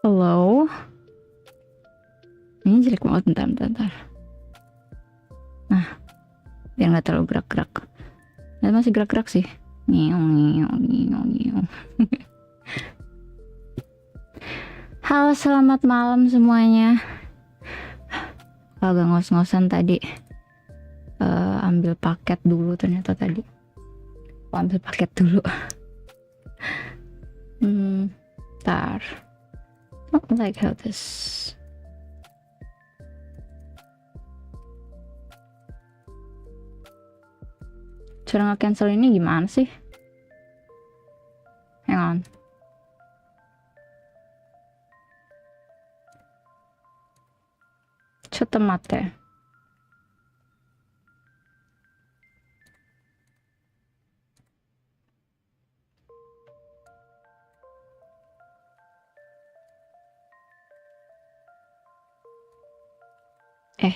Hello. Ini jelek banget, bentar. Nah, biar nggak terlalu gerak-gerak. Nah, masih gerak-gerak sih. Halo, selamat malam semuanya. Agak ngos-ngosan tadi. Ambil paket dulu ternyata tadi. Ambil paket dulu. Ntar. Not like how this. Cara nge-cancel ini gimana sih? Hang on. Mate. Oke.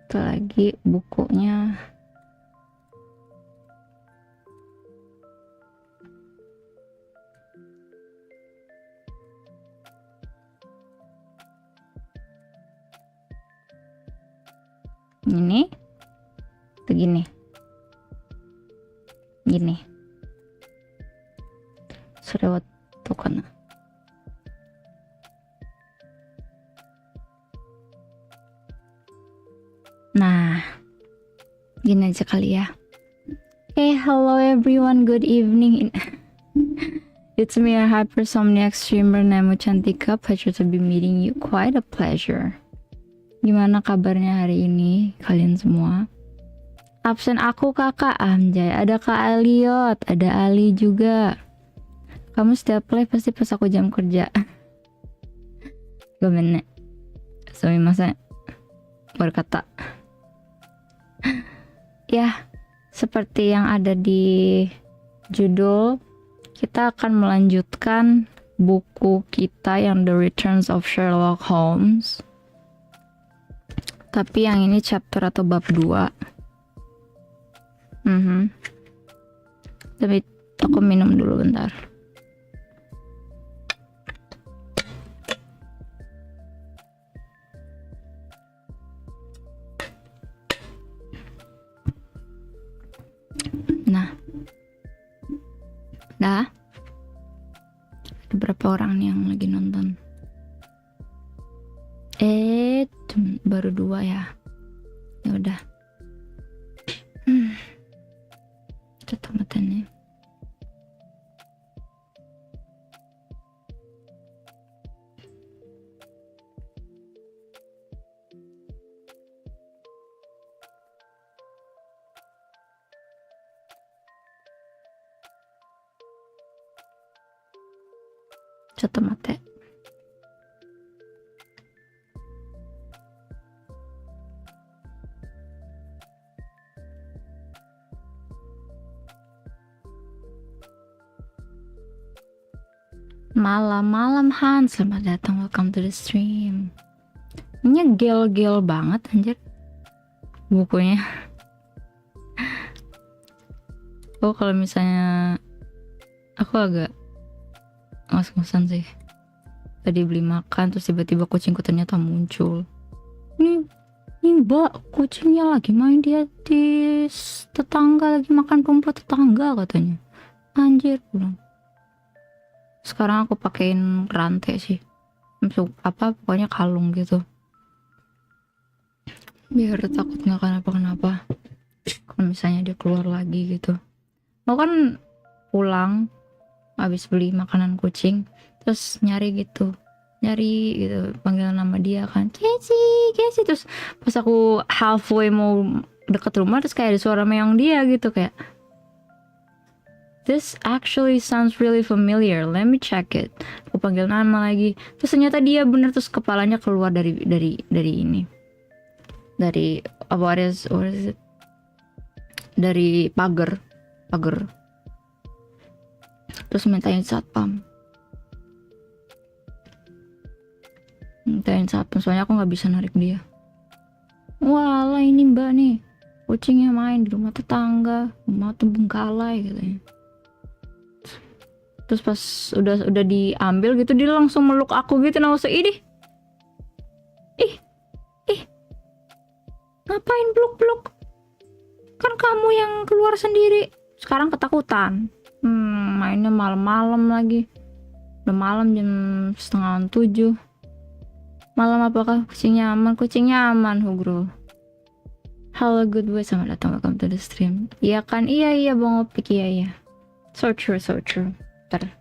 Itu lagi bukunya. Ini begini. Gini. Sudah waktu kana. Nah, gini aja kali ya. Hey, hello everyone, good evening. It's me, a hypersomniac streamer Nemu Cantika. Pleasure to be meeting you. Quite a pleasure. Gimana kabarnya hari ini kalian semua? Absen aku kakak Anjay, ada Kak Aliot, ada Ali juga. Kamu setiap live pasti pas aku jam kerja. Gimana? Sumimasen. Berkata. Ya, seperti yang ada di judul, kita akan melanjutkan buku kita yang The Returns of Sherlock Holmes. Tapi yang ini chapter atau bab 2. Tapi aku minum dulu bentar. Nah. Dah. Ada berapa orang nih yang lagi nonton? Baru 2 ya. Ya udah. Cetamatan nih. Cetamate. Malam-malam Han, selamat datang, welcome to the stream. Ini gel-gel banget anjir bukunya. Oh, kalau misalnya aku agak ngos-ngosan sih. Tadi beli makan terus tiba-tiba kucingku ternyata muncul. Ini mbak, kucingnya lagi main di tetangga, lagi makan rumput tetangga katanya. Anjir, pulang. Sekarang aku pakein rantai sih, pokoknya kalung gitu, biar takut nggak kenapa-kenapa kalau misalnya dia keluar lagi gitu. Mau kan pulang habis beli makanan kucing terus nyari gitu panggil nama dia kan, Casey, terus pas aku halfway mau deket rumah terus kayak ada suara meong dia gitu, kayak this actually sounds really familiar. Let me check it. Aku panggil nama lagi. Terus ternyata dia bener, terus kepalanya keluar dari ini. Dari what is it? Dari pagar. Terus mintain satpam. Soalnya aku nggak bisa narik dia. Walah, ini mbak nih. kucingnya main di rumah tetangga, rumah terbengkalai katanya. Terus pas udah diambil gitu, dia langsung meluk aku gitu, nah ih ngapain peluk-peluk, kan kamu yang keluar sendiri. Sekarang ketakutan. Mainnya malam-malam lagi, udah malam jam 6:30. Malam apakah kucingnya aman? Kucingnya aman, Hugro. Halo good boy, selamat datang, welcome to the stream. Iya kan, iya Bang Opik, iya. So true. Bentar.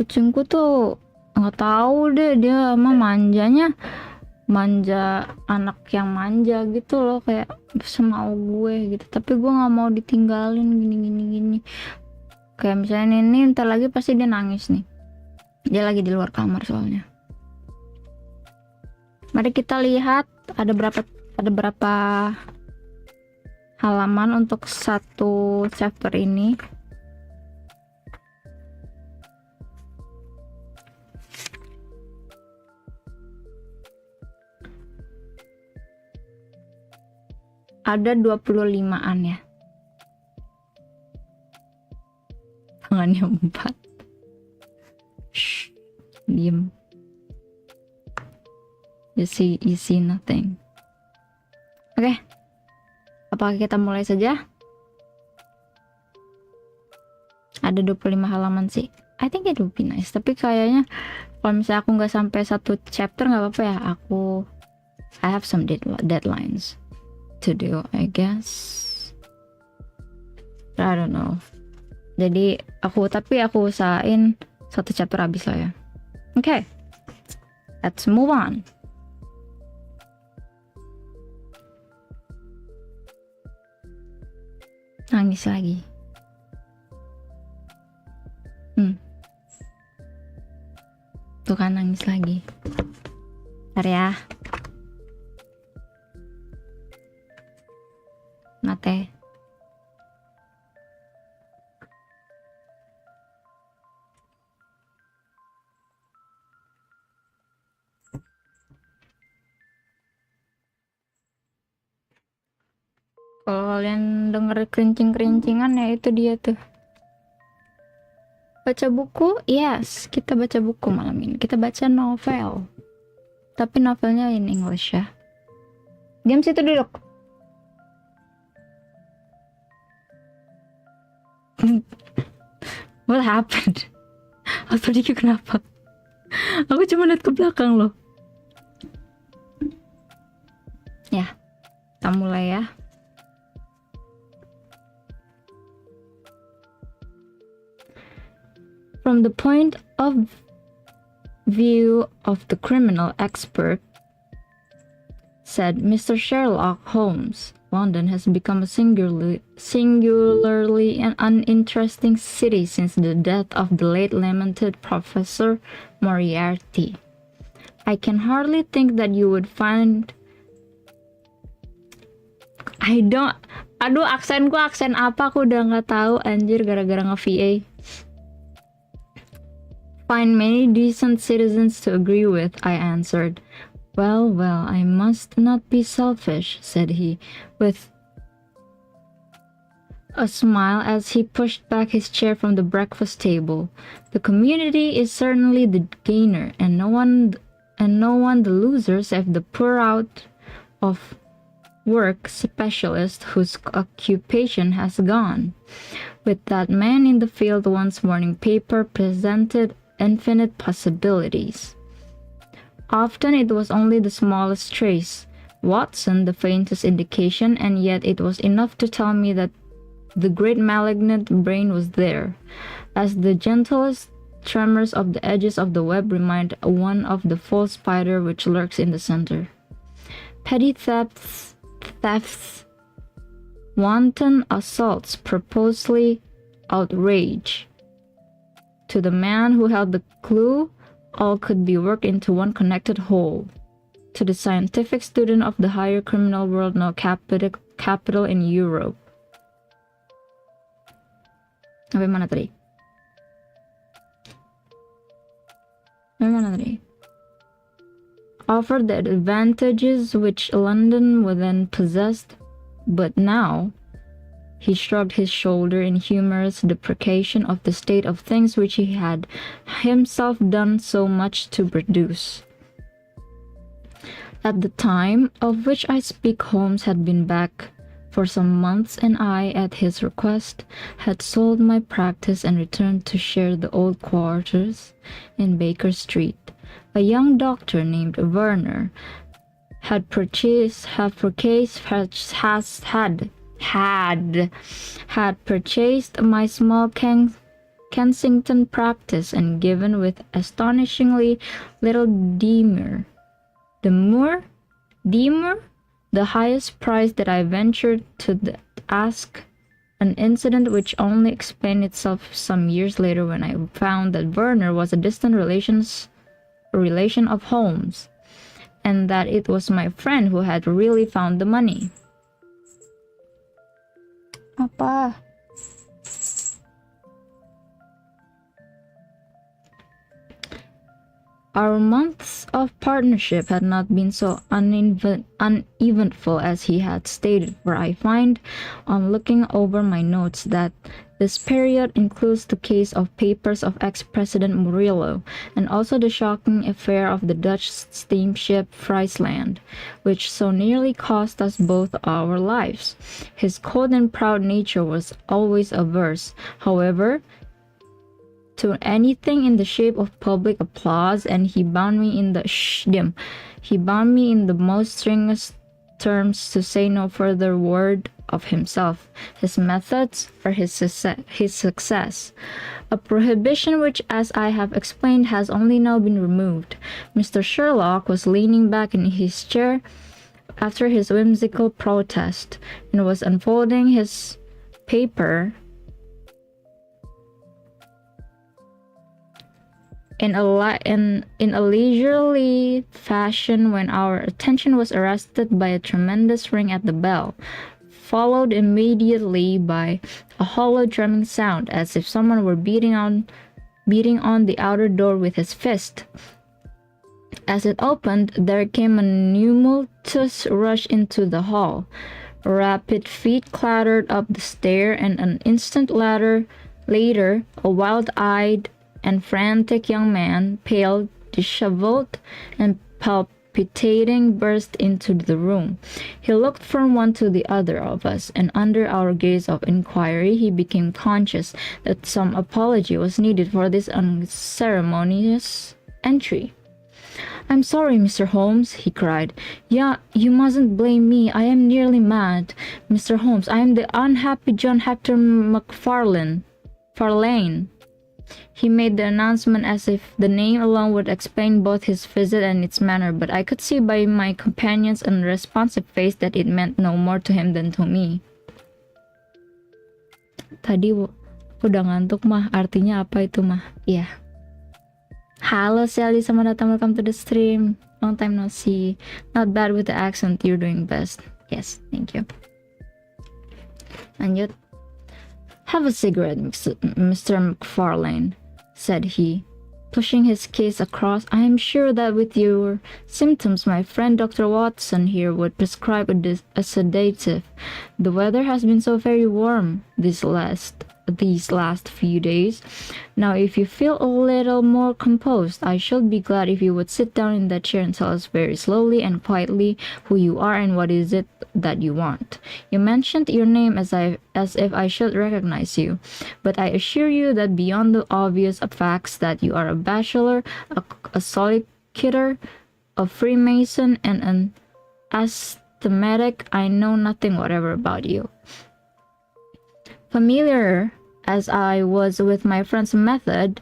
Kucingku tuh nggak tahu deh, dia emang manja anak yang manja gitu loh, kayak semau gue gitu. Tapi gue nggak mau ditinggalin gini. Kayak misalnya ini ntar lagi pasti dia nangis nih. Dia lagi di luar kamar soalnya. Mari kita lihat ada berapa halaman untuk satu chapter ini. Ada 25-an ya. Tangannya 4. Shh, diem. You see nothing. Oke. Apakah kita mulai saja? Ada 25 halaman sih. I think it would be nice. Tapi kayaknya kalau misalnya aku nggak sampai satu chapter nggak apa-apa ya. I have some deadlines to do, I guess. I don't know. Jadi aku usahain satu chapter habis lah ya. Okay, let's move on. Nangis lagi. Tuh kan nangis lagi. Bentar ya. Mate. Kalau kalian denger kerincing-kerincingan ya itu dia tuh. Baca buku? Yes, kita baca buku malam ini. Kita baca novel. Tapi novelnya in English ya. Diam situ duduk. What happened? Apa dia kenapa? Aku cuma lihat ke belakang loh. Ya, kita mulai ya. From the point of view of the criminal expert, said Mr. Sherlock Holmes, London has become a singularly and uninteresting city since the death of the late lamented Professor Moriarty. I can hardly think that you would find... Aduh, aksenku aksen apa, aku udah nggak tahu anjir gara-gara nge-VA. Find many decent citizens to agree with, I answered. Well, I must not be selfish, said he, with a smile as he pushed back his chair from the breakfast table. The community is certainly the gainer, and no one the loser save the poor out of work specialist whose occupation has gone. With that man in the field, one's morning paper presented infinite possibilities. Often it was only the smallest trace, Watson the faintest indication, and yet it was enough to tell me that the great malignant brain was there, as the gentlest tremors of the edges of the web remind one of the false spider which lurks in the center. Petty thefts, wanton assaults, purposely outrage. To the man who held the clue, all could be worked into one connected whole. To the scientific student of the higher criminal world, no capital in Europe. Sampai mana tadi? offered the advantages which London then possessed, but now he shrugged his shoulder in humorous deprecation of the state of things which he had himself done so much to produce. At the time of which I speak, Holmes had been back for some months, and I, at his request, had sold my practice and returned to share the old quarters in Baker Street. A young doctor named Werner had purchased my small Kensington practice and given with astonishingly little demur, the highest price that I ventured to ask, an incident which only explained itself some years later when I found that Werner was a distant relation of Holmes, and that it was my friend who had really found the money. Apa? Our months of partnership had not been so uneventful as he had stated, for I find, on looking over my notes, that this period includes the case of papers of ex-President Murillo, and also the shocking affair of the Dutch steamship Friesland, which so nearly cost us both our lives. His cold and proud nature was always averse, however, to anything in the shape of public applause, and he bound me in the most stringent terms to say no further word of himself, his methods, or his success. A prohibition which, as I have explained, has only now been removed. Mr. Sherlock was leaning back in his chair after his whimsical protest, and was unfolding his paper in a leisurely fashion when our attention was arrested by a tremendous ring at the bell, followed immediately by a hollow drumming sound, as if someone were beating on the outer door with his fist. As it opened, there came a tumultuous rush into the hall. Rapid feet clattered up the stair, and an instant later, a wild-eyed and frantic young man, pale, disheveled, and palpitating, burst into the room. He looked from one to the other of us, and under our gaze of inquiry he became conscious that some apology was needed for this unceremonious entry. "I'm sorry, Mr. Holmes," he cried. "Yeah, you mustn't blame me. I am nearly mad. Mr. Holmes, I am the unhappy John Hector Farlane." He made the announcement as if the name alone would explain both his visit and its manner, but I could see by my companion's unresponsive face that it meant no more to him than to me. Tadi udah ngantuk mah, artinya apa itu mah? Iya. Halo Sally, selamat datang, welcome to the stream. Long time no see. Not bad with the accent, you're doing best. Yes, thank you. Lanjut. "Have a cigarette, Mr. McFarlane," said he, pushing his case across. "I am sure that with your symptoms my friend Dr. Watson here would prescribe a sedative. The weather has been so very warm these last few days. Now, if you feel a little more composed, I shall be glad if you would sit down in that chair and tell us very slowly and quietly who you are and what is it that you want. You mentioned your name as if I should recognize you, but I assure you that beyond the obvious facts that you are a bachelor, a solicitor, a Freemason, and an asthmatic, I know nothing whatever about you." Familiar as I was with my friend's method,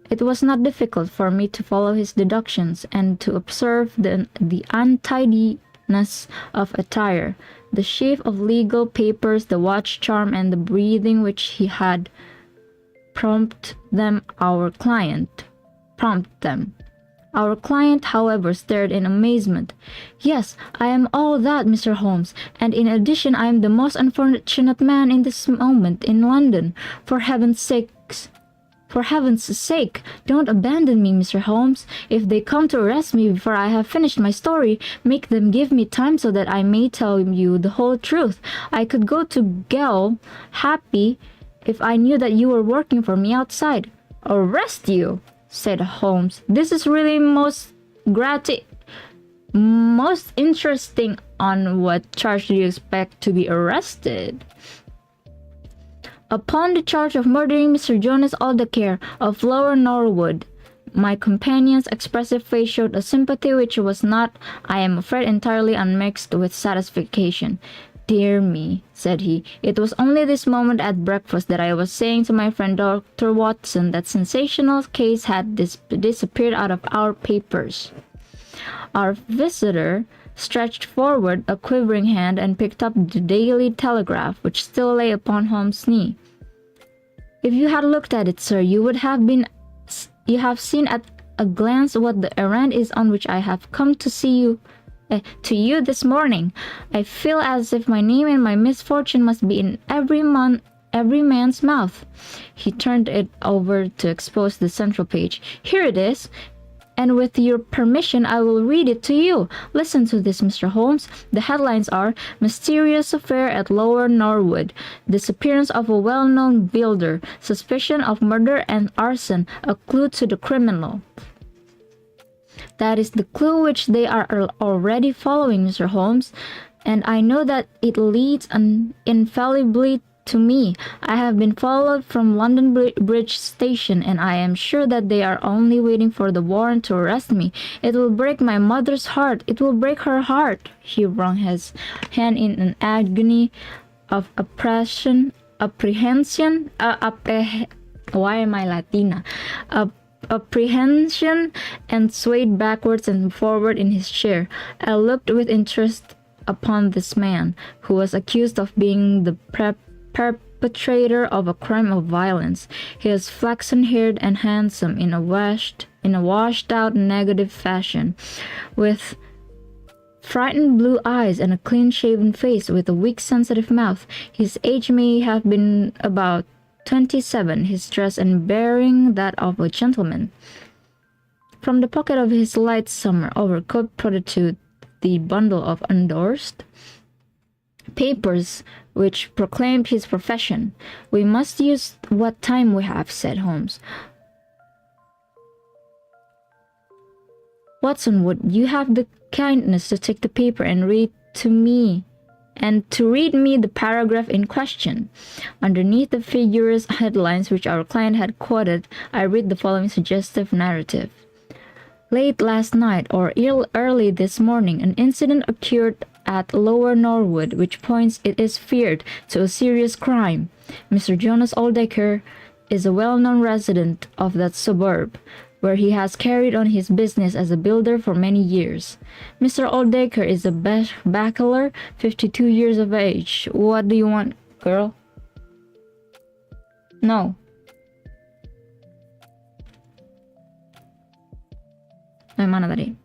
it was not difficult for me to follow his deductions and to observe the untidiness of attire, the sheaf of legal papers, the watch charm, and the breathing which he had prompt them. Our client, however, stared in amazement. "Yes, I am all that, Mr. Holmes, and in addition I am the most unfortunate man in this moment in London. For heaven's sake, For heaven's sake, don't abandon me, Mr. Holmes. If they come to arrest me before I have finished my story, make them give me time so that I may tell you the whole truth. I could go to Gel happy if I knew that you were working for me outside." "Arrest you?" said Holmes. "This is really most interesting. On what charge do you expect to be arrested?" "Upon the charge of murdering Mr. Jonas Aldeker of Lower Norwood." My companion's expressive face showed a sympathy which was not, I am afraid, entirely unmixed with satisfaction. "Dear me," said he, "it was only this moment at breakfast that I was saying to my friend Dr. Watson that sensational case had disappeared out of our papers." Our visitor stretched forward a quivering hand and picked up the Daily Telegraph, which still lay upon Holmes' knee. "If you had looked at it, sir, you have seen at a glance what the errand is on which I have come to to you this morning. I feel as if my name and my misfortune must be in every man's mouth." He turned it over to expose the central page. "Here it is, and with your permission I will read it to you. Listen to this, Mr. Holmes. The headlines are: Mysterious Affair at Lower Norwood. Disappearance of a well-known builder. Suspicion of murder and arson. A clue to the criminal." "That is the clue which they are already following, Mr. Holmes, and I know that it leads infallibly to me. I have been followed from London Bridge Station, and I am sure that they are only waiting for the warrant to arrest me. It will break my mother's heart. It will break her heart." He wrung his hand in an agony of apprehension. Why am I Latina? Apprehension, and swayed backwards and forward in his chair. I looked with interest upon this man, who was accused of being the perpetrator of a crime of violence. He was flaxen-haired and handsome in a washed-out negative fashion, with frightened blue eyes and a clean-shaven face with a weak, sensitive mouth. His age may have been about 27, his dress and bearing that of a gentleman. From the pocket of his light summer overcoat protruded the bundle of endorsed papers which proclaimed his profession. "We must use what time we have," said Holmes. "Watson, would you have the kindness to take the paper and read me the paragraph in question?" Underneath the vigorous headlines which our client had quoted, I read the following suggestive narrative. "Late last night, or early this morning, an incident occurred at Lower Norwood which points, it is feared, to a serious crime. Mr. Jonas Aldeker is a well-known resident of that suburb, where he has carried on his business as a builder for many years. Mr. Aldeker is a bachelor, 52 years of age. What do you want, girl? No. Ay, mana tadi?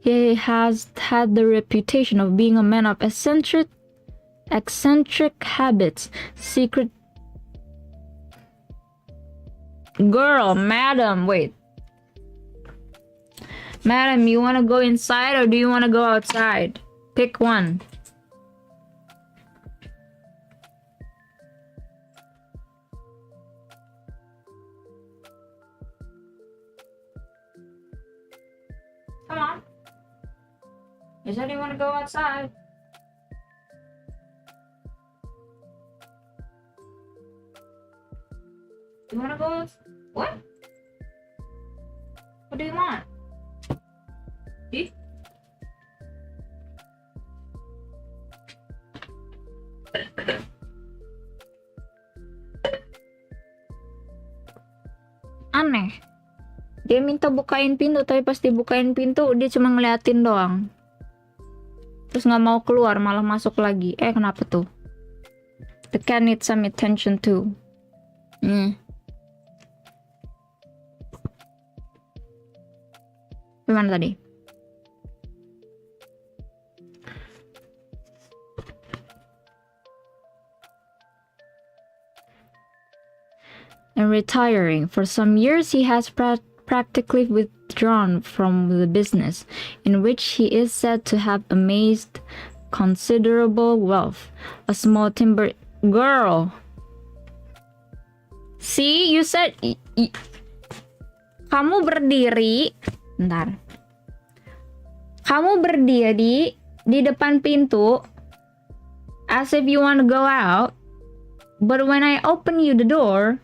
He has had the reputation of being a man of eccentric habits, secret... Girl, madam, wait. Madam, you want to go inside or do you want to go outside? Pick one. Come on. You said you want to go outside. You want to go? What? What do you want? See? Aneh. Dia minta bukain pintu, tapi pas dibukain pintu dia cuma ngeliatin doang. Terus nggak mau keluar, malah masuk lagi. Kenapa tuh? The cat needs some attention too. Gimana tadi? retiring. For some years, he has practically withdrawn from the business, in which he is said to have amassed considerable wealth. A small timber... Girl! See, you said... Kamu berdiri... Bentar. Kamu berdiri di depan pintu as if you want to go out, but when I open you the door,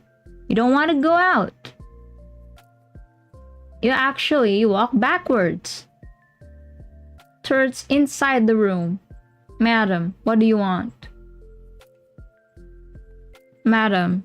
you don't want to go out. You actually walk backwards towards inside the room. Madam, what do you want? Madam.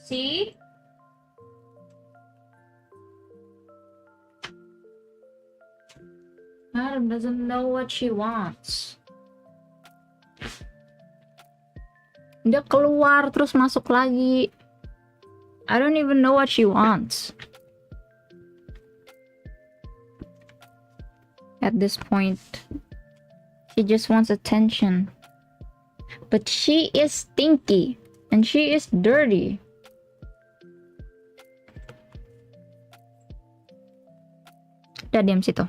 See? Madam doesn't know what she wants. Dia keluar terus masuk lagi. I don't even know what she wants. At this point, she just wants attention. But she is stinky and she is dirty. Udah diam situ.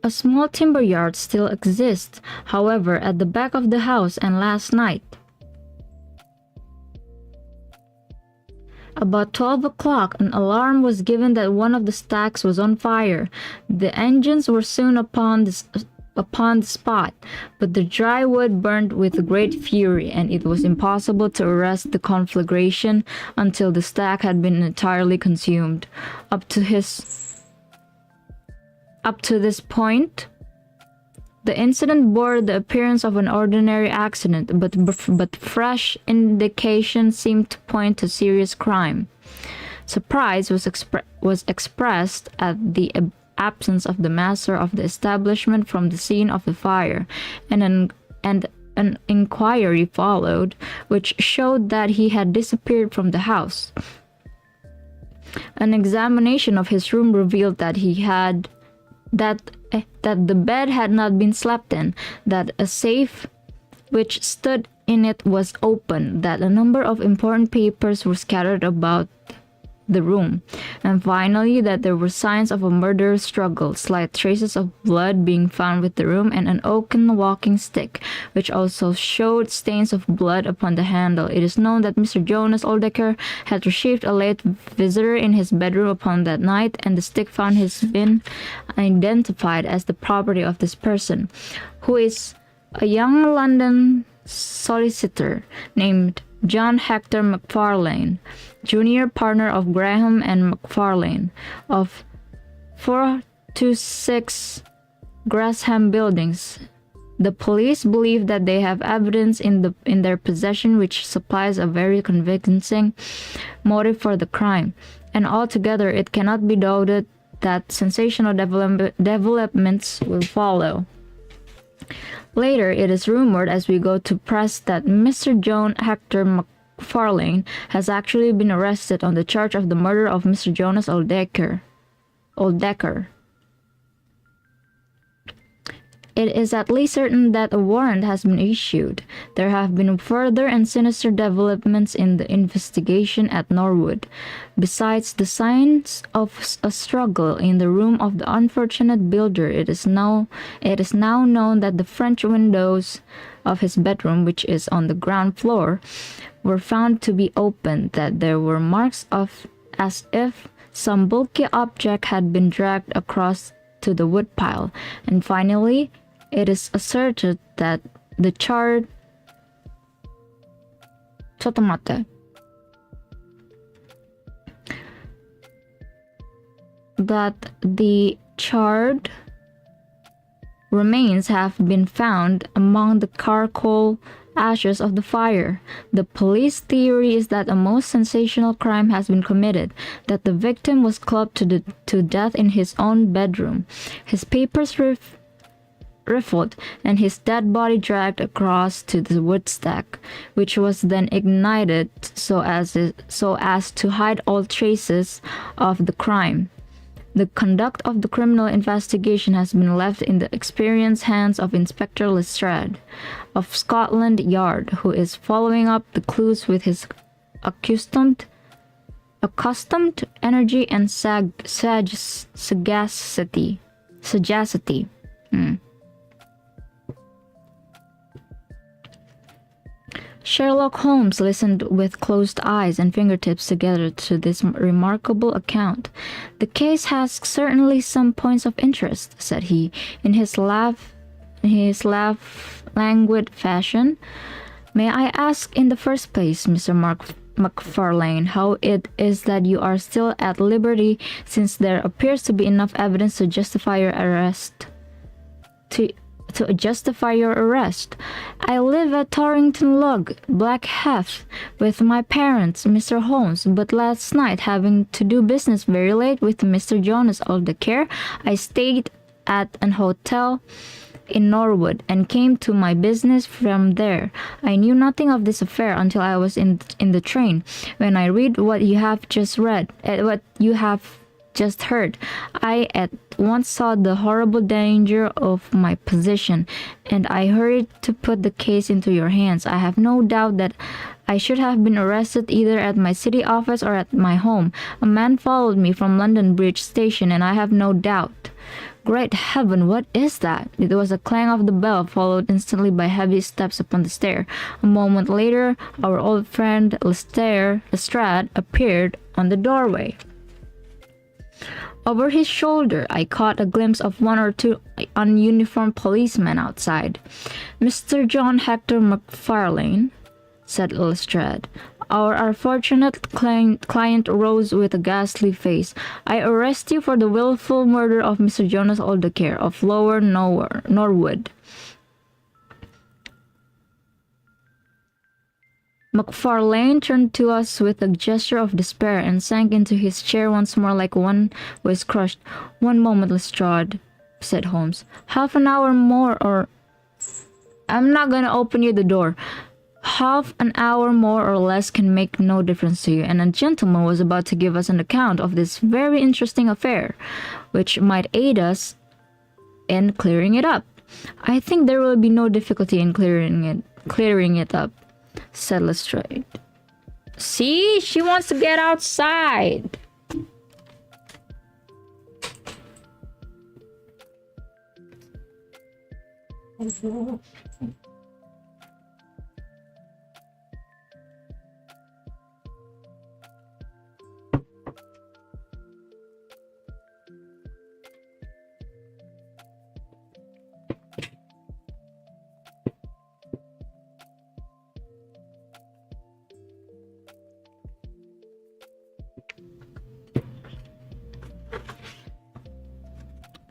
A small timber yard still exists, however, at the back of the house, and last night, about 12 o'clock, an alarm was given that one of the stacks was on fire. The engines were soon upon the spot, but the dry wood burned with great fury, and it was impossible to arrest the conflagration until the stack had been entirely consumed. Up to this point, the incident bore the appearance of an ordinary accident, but fresh indications seemed to point to serious crime. Surprise was expressed at the absence of the master of the establishment from the scene of the fire, and an inquiry followed, which showed that he had disappeared from the house. An examination of his room revealed that that the bed had not been slept in, that a safe which stood in it was open, that a number of important papers were scattered about the room, and finally that there were signs of a murderous struggle, slight traces of blood being found with the room, and an oaken walking stick, which also showed stains of blood upon the handle. It is known that Mr. Jonas Oldecker had received a late visitor in his bedroom upon that night, and the stick found has been identified as the property of this person, who is a young London solicitor named John Hector McFarlane, junior partner of Graham and McFarlane of 426 Gresham Buildings. The police believe that they have evidence in their possession which supplies a very convincing motive for the crime, and altogether it cannot be doubted that sensational developments will follow. Later, it is rumored as we go to press that Mr. John Hector McFarlane has actually been arrested on the charge of the murder of Mr. Jonas Oldecker. It is at least certain that a warrant has been issued. There have been further and sinister developments in the investigation at Norwood. Besides the signs of a struggle in the room of the unfortunate builder, it is now known that the French windows of his bedroom, which is on the ground floor, were found to be open, that there were marks of as if some bulky object had been dragged across to the woodpile, and finally, it is asserted that the charred remains have been found among the charcoal ashes of the fire. The police theory is that a most sensational crime has been committed, that the victim was clubbed to death in his own bedroom, his papers rifled, and his dead body dragged across to the wood stack, which was then ignited so as to hide all traces of the crime. The conduct of the criminal investigation has been left in the experienced hands of Inspector Lestrade of Scotland Yard, who is following up the clues with his accustomed energy and sagacity. Sherlock Holmes listened with closed eyes and fingertips together to this remarkable account. "The case has certainly some points of interest," said he, in his languid fashion. "May I ask in the first place, Mr. McFarlane, how it is that you are still at liberty, since there appears to be enough evidence to justify your arrest?" To justify your arrest. "I live at Torrington Log, Blackheath, with my parents, Mr. Holmes, but last night, having to do business very late with Mr. Jonas Aldercare, I stayed at an hotel in Norwood and came to my business from there. I knew nothing of this affair until I was in the train. When I read what you have just heard, I at once saw the horrible danger of my position, and I hurried to put the case into your hands. I have no doubt that I should have been arrested either at my city office or at my home. A man followed me from London Bridge Station, and I have no doubt." "Great heaven, what is that?" It was a clang of the bell, followed instantly by heavy steps upon the stair. A moment later, our old friend Lestrade appeared on the doorway. Over his shoulder, I caught a glimpse of one or two ununiformed policemen outside. "Mr. John Hector McFarlane," said Lestrade. Our unfortunate client rose with a ghastly face. "I arrest you for the willful murder of Mr. Jonas Aldercare of Lower Norwood." McFarlane turned to us with a gesture of despair and sank into his chair once more like one who is crushed. "One moment, Lestrade," said Holmes. "Half an hour more or—" "I'm not gonna open you the door. Half an hour more or less can make no difference to you, and a gentleman was about to give us an account of this very interesting affair, which might aid us in clearing it up." "I think there will be no difficulty in clearing it up," said Lestrade. "See, she wants to get outside."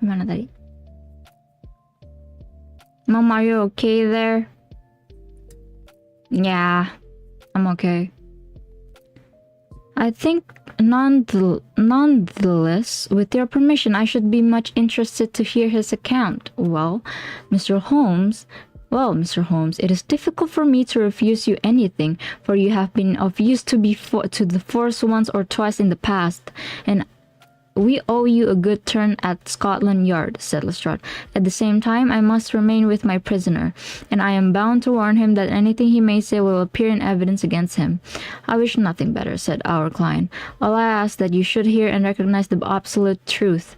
Gimana tadi? Mom, are you okay there? Yeah, I'm okay. "I think nonetheless, with your permission, I should be much interested to hear his account." Mr. Holmes, it is difficult for me to refuse you anything, for you have been of use to the force once or twice in the past, and we owe you a good turn at Scotland Yard," said Lestrade. "At the same time, I must remain with my prisoner, and I am bound to warn him that anything he may say will appear in evidence against him." "I wish nothing better," said our client. "All I ask that you should hear and recognize the absolute truth."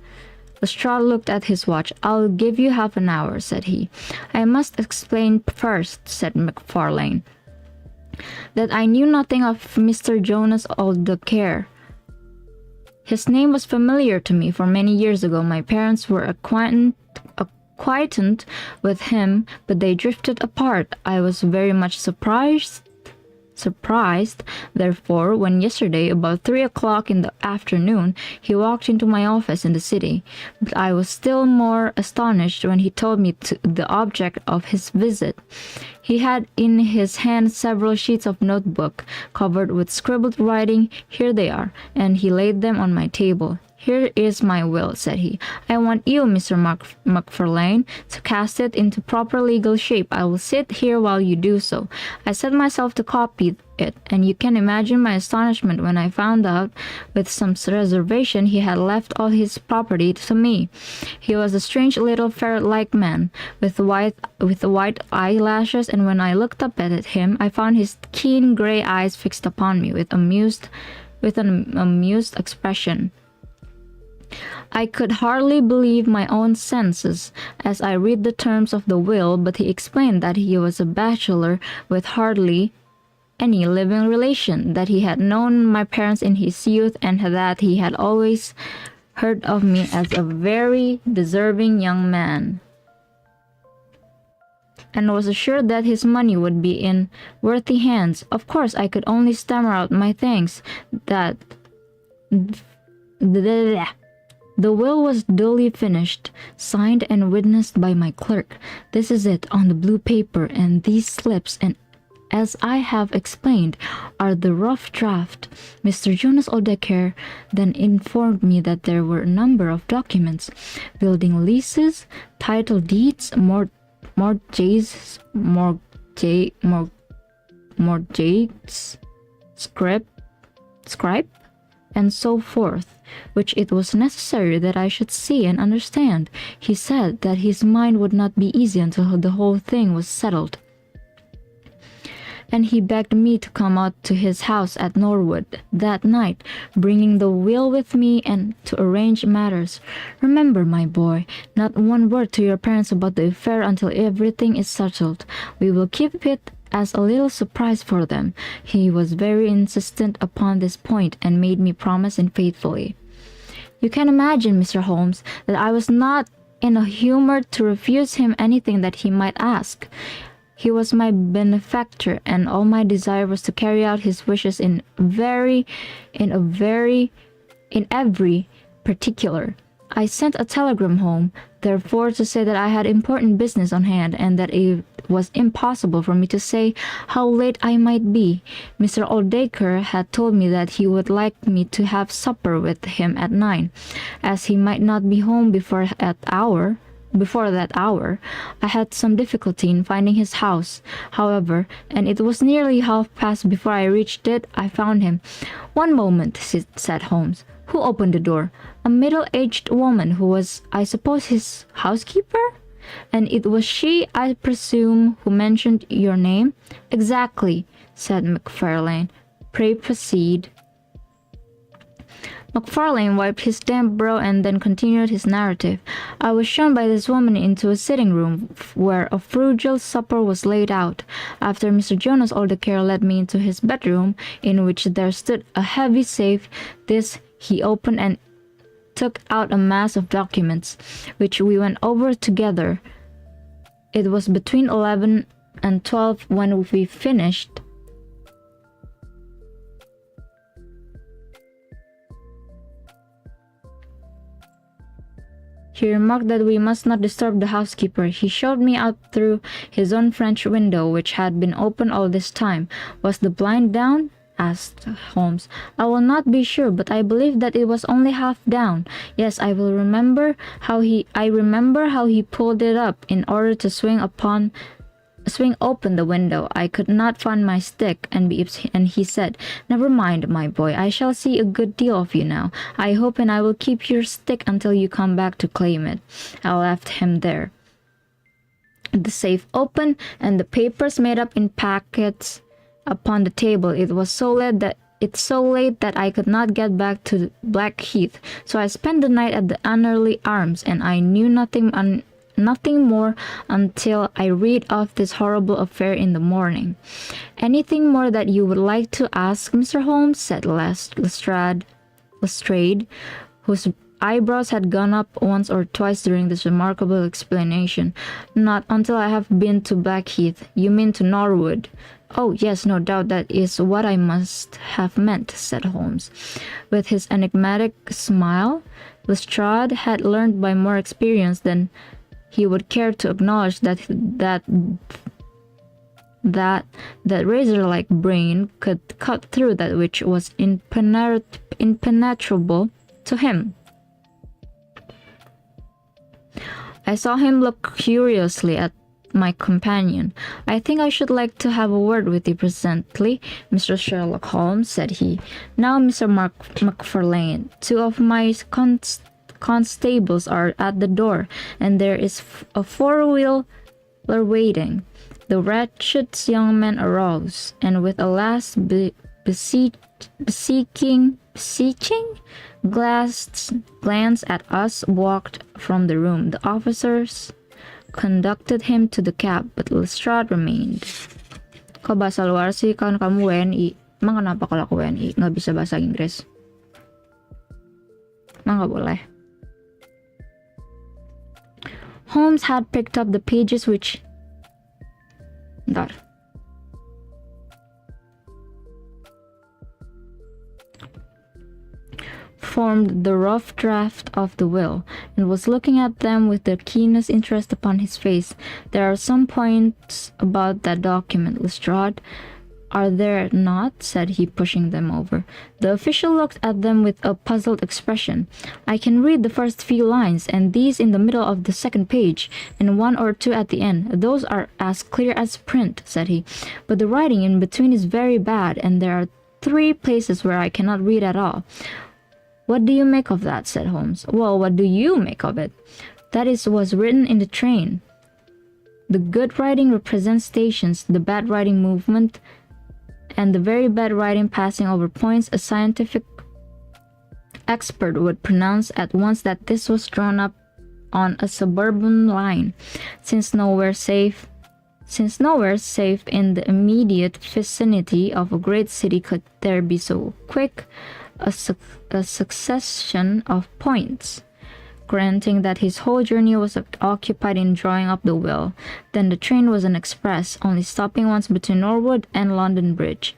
Lestrade looked at his watch. "I'll give you half an hour," said he. "I must explain first," said McFarlane, "that I knew nothing of Mr. Jonas Aldercare. His name was familiar to me, for many years ago my parents were acquainted with him, but they drifted apart. I was very much surprised surprised, therefore, when yesterday, about 3 o'clock in the afternoon, he walked into my office in the city. But I was still more astonished when he told me the object of his visit. He had in his hand several sheets of notebook, covered with scribbled writing. Here they are, and he laid them on my table. Here is my will, said he. I want you, Mr. McFarlane, to cast it into proper legal shape. I will sit here while you do so. I set myself to copy it, and you can imagine my astonishment when I found out, with some reservation, he had left all his property to me. He was a strange little ferret-like man, with white eyelashes, and when I looked up at him, I found his keen gray eyes fixed upon me with an amused expression. I could hardly believe my own senses as I read the terms of the will, but he explained that he was a bachelor with hardly any living relation, that he had known my parents in his youth, and that he had always heard of me as a very deserving young man, and was assured that his money would be in worthy hands. Of course, I could only stammer out my thanks. That the will was duly finished, signed and witnessed by my clerk. This is it on the blue paper, and these slips, and as I have explained, are the rough draft. Mr. Jonas Odeker then informed me that there were a number of documents, building leases, title deeds, mortgages, scrip, and so forth, which it was necessary that I should see and understand. He said that his mind would not be easy until the whole thing was settled, and he begged me to come out to his house at Norwood that night, bringing the will with me and to arrange matters. Remember, my boy, not one word to your parents about the affair until everything is settled. We will keep it as a little surprise for them. He was very insistent upon this point and made me promise and faithfully. You can imagine, Mr. Holmes, that I was not in a humor to refuse him anything that he might ask. He was my benefactor, and all my desire was to carry out his wishes in every particular. I sent a telegram home, therefore, to say that I had important business on hand, and that it was impossible for me to say how late I might be. Mr. Oldacre had told me that he would like me to have supper with him at 9, as he might not be home before that hour. I had some difficulty in finding his house, however, and it was nearly past before I reached it. I found him. One moment, said Holmes. Who opened the door? A middle-aged woman who was, I suppose, his housekeeper? And it was she, I presume, who mentioned your name? Exactly, said McFarlane. Pray proceed. McFarlane wiped his damp brow and then continued his narrative. I was shown by this woman into a sitting room where a frugal supper was laid out. After Mr. Jonas Oldacre led me into his bedroom, in which there stood a heavy safe. This he opened and took out a mass of documents, which we went over together. It was between 11 and 12 when we finished. He remarked that we must not disturb the housekeeper. He showed me out through his own French window, which had been open all this time. Was the blind down? Asked Holmes. I will not be sure, but I believe that it was only half down. Yes, I remember how he pulled it up in order to swing open the window. I could not find my stick, and he said, "Never mind, my boy, I shall see a good deal of you now. I hope, and I will keep your stick until you come back to claim it." I left him there, the safe open, and the papers made up in packets upon the table. It was so late that I could not get back to Blackheath, so I spent the night at the Annerley Arms, and I knew nothing more until I read of this horrible affair in the morning. "Anything more that you would like to ask, Mr. Holmes?" said Lestrade, whose eyebrows had gone up once or twice during this remarkable explanation. Not until I have been to Blackheath. You mean to Norwood? Oh, yes, no doubt that is what I must have meant, said Holmes. With his enigmatic smile, Lestrade had learned by more experience than he would care to acknowledge that razor-like brain could cut through that which was impenetrable to him. I saw him look curiously at my companion. I think I should like to have a word with you presently, Mr. Sherlock Holmes, said he. Now, Mr. Macfarlane, two of my constables are at the door, and there is a four-wheeler waiting. The wretched young man arose, and with a last beseeching glance at us, walked from the room. The officers conducted him to the cab, but Lestrade remained. Kabasa luar sih kan kamu WNI. Emang kenapa kalau aku WNI nggak bisa bahasa Inggris? Emang nggak boleh. Holmes had picked up the pages which formed the rough draft of the will, and was looking at them with the keenest interest upon his face. There are some points about that document, Lestrade, are there not? Said he, pushing them over. The official looked at them with a puzzled expression. I can read the first few lines, and these in the middle of the second page, and one or two at the end. Those are as clear as print, said he. But the writing in between is very bad, and there are 3 places where I cannot read at all. What do you make of that? Said Holmes. Well, what do you make of it? That was written in the train. The good writing represents stations, the bad writing movement, and the very bad writing passing over points. A scientific expert would pronounce at once that this was drawn up on a suburban line, since nowhere safe in the immediate vicinity of a great city could there be so quick a succession of points. Granting that his whole journey was occupied in drawing up the will, then the train was an express, only stopping once between Norwood and London Bridge.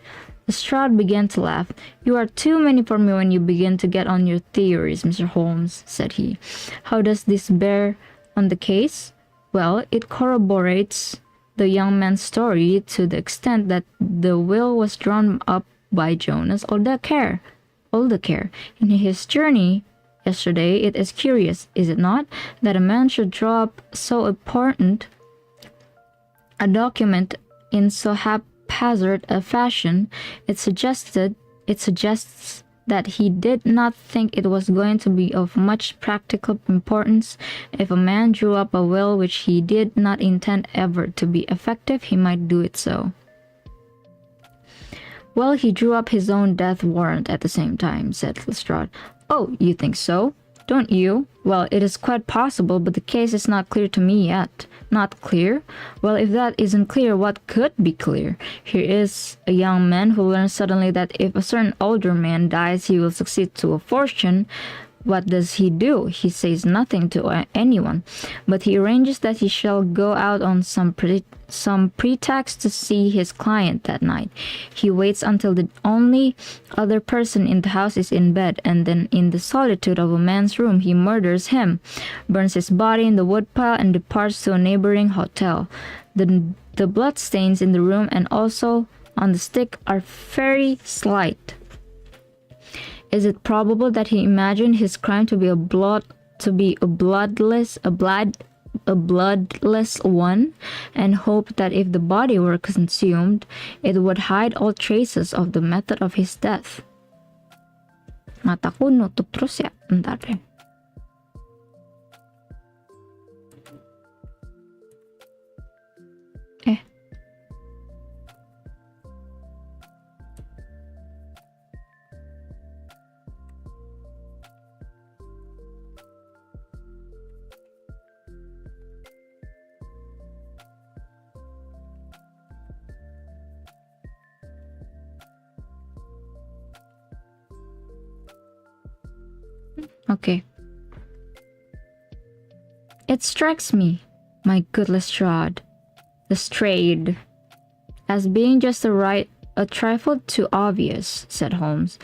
Lestrade began to laugh. You are too many for me when you begin to get on your theories, Mr. Holmes, said he. How does this bear on the case? Well, it corroborates the young man's story to the extent that the will was drawn up by Jonas Oldacre. In his journey yesterday, it is curious, is it not, that a man should draw up so important a document in so haphazard a fashion. It suggests that he did not think it was going to be of much practical importance. If a man drew up a will which he did not intend ever to be effective, he might do it so. Well, he drew up his own death warrant at the same time, said Lestrade. Oh, you think so? Don't you? Well, it is quite possible, but the case is not clear to me yet. Not clear? Well, if that isn't clear, what could be clear? Here is a young man who learns suddenly that if a certain older man dies, he will succeed to a fortune. What does he do? He says nothing to anyone, but he arranges that he shall go out on some pretext to see his client that night. He waits until the only other person in the house is in bed, and then in the solitude of a man's room he murders him, burns his body in the woodpile, and departs to a neighboring hotel. The blood stains in the room and also on the stick are very slight. Is it probable that he imagined his crime to be a bloodless one, and hoped that if the body were consumed, it would hide all traces of the method of his death? Mataku nutup terus ya, bentar deh. Okay. It strikes me, my good Lestrade, as being just a trifle too obvious, said Holmes.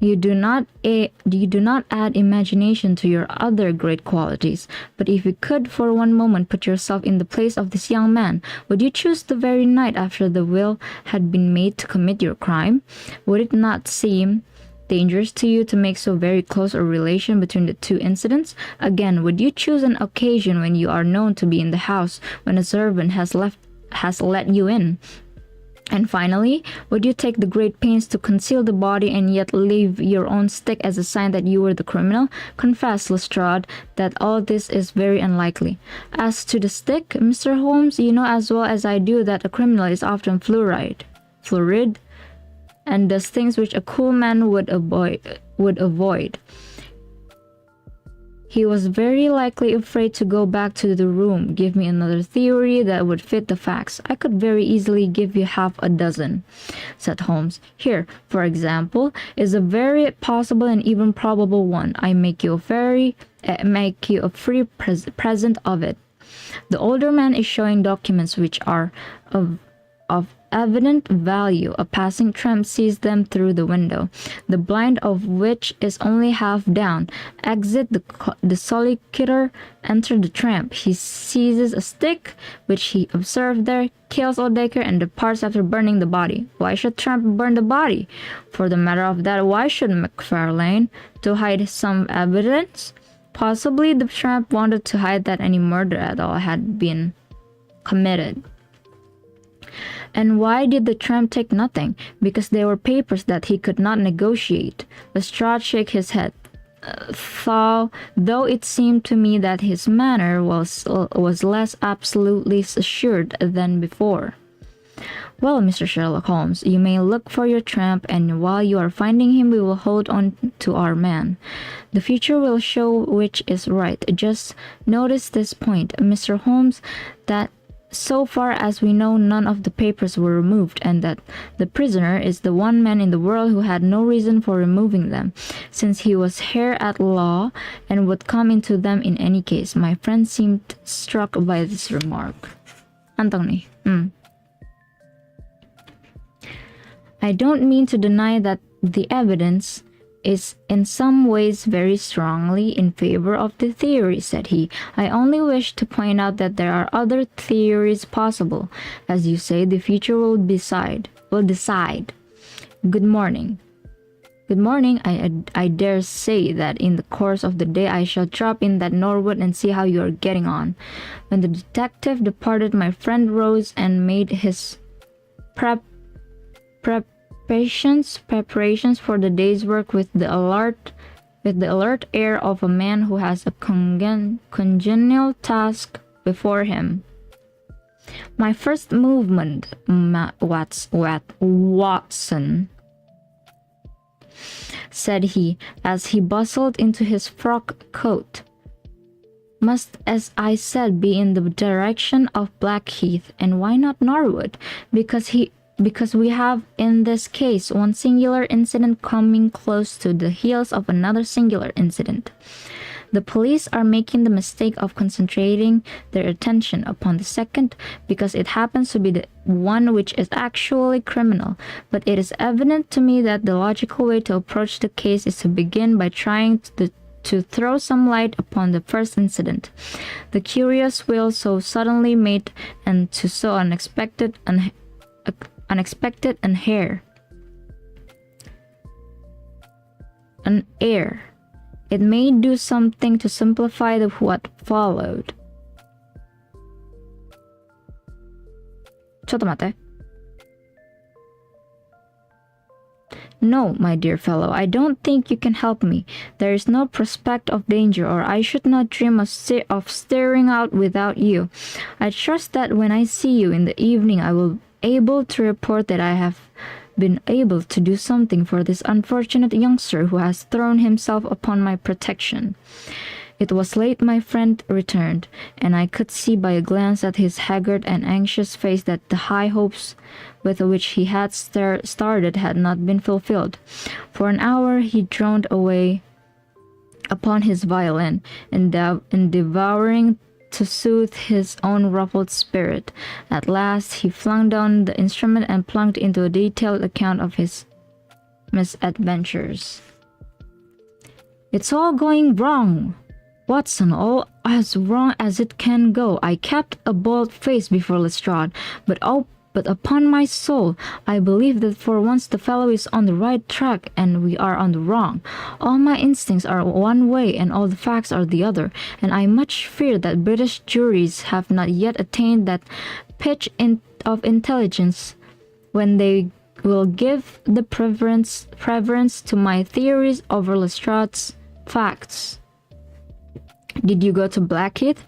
You do not add imagination to your other great qualities, but if you could for one moment put yourself in the place of this young man, would you choose the very night after the will had been made to commit your crime? Would it not seem dangerous to you to make so very close a relation between the two incidents? Again, would you choose an occasion when you are known to be in the house when a servant has let you in? And finally, would you take the great pains to conceal the body and yet leave your own stick as a sign that you were the criminal? Confess, Lestrade, that all this is very unlikely. As to the stick, Mr. Holmes, you know as well as I do that a criminal is often florid, and does things which a cool man would avoid. He was very likely afraid to go back to the room. Give me another theory that would fit the facts. I could very easily give you half a dozen, said Holmes. Here, for example, is a very possible and even probable one. I make you a free present of it. The older man is showing documents which are of evident value. A passing tramp sees them through the window, the blind of which is only half down. Exit the solicitor, enter the tramp. He seizes a stick, which he observed there, kills Oldacre, and departs after burning the body. Why should Tramp burn the body? For the matter of that, why should McFarlane? To hide some evidence? Possibly the tramp wanted to hide that any murder at all had been committed. And why did the tramp take nothing? Because they were papers that he could not negotiate. Lestrade shook his head. Though it seemed to me that his manner was less absolutely assured than before. Well, Mr. Sherlock Holmes, you may look for your tramp, and while you are finding him, we will hold on to our man. The future will show which is right. Just notice this point, Mr. Holmes, that so far as we know, none of the papers were removed, and that the prisoner is the one man in the world who had no reason for removing them, since he was here at law and would come into them in any case. My friend seemed struck by this remark. Antong ni. I don't mean to deny that the evidence is in some ways very strongly in favor of the theory, said he. I only wish to point out that there are other theories possible. As you say, the future will decide. Good morning. Good morning. I dare say that in the course of the day I shall drop in that Norwood and see how you are getting on. When the detective departed, my friend rose and made his preparations for the day's work with the alert air of a man who has a congenial task before him. My first movement, Watson, said he, as he bustled into his frock coat, must, as I said, be in the direction of Blackheath. And why not Norwood? Because we have in this case one singular incident coming close to the heels of another singular incident. The police are making the mistake of concentrating their attention upon the second because it happens to be the one which is actually criminal, but it is evident to me that the logical way to approach the case is to begin by trying to throw some light upon the first incident, the curious will so suddenly made and to so unexpected and an air. It may do something to simplify what followed. ちょっと待って。No, my dear fellow, I don't think you can help me. There is no prospect of danger, or I should not dream of stirring out without you. I trust that when I see you in the evening, I will be able to report that I have been able to do something for this unfortunate youngster who has thrown himself upon my protection. It was late my friend returned, and I could see by a glance at his haggard and anxious face that the high hopes with which he had started had not been fulfilled. For an hour he droned away upon his violin, endeavoring to soothe his own ruffled spirit. At last, he flung down the instrument and plunged into a detailed account of his misadventures. "It's all going wrong, Watson, all as wrong as it can go. I kept a bold face before Lestrade, but upon my soul, I believe that for once the fellow is on the right track and we are on the wrong. All my instincts are one way and all the facts are the other, and I much fear that British juries have not yet attained that pitch of intelligence when they will give the preference to my theories over Lestrade's facts." "Did you go to Blackheath?"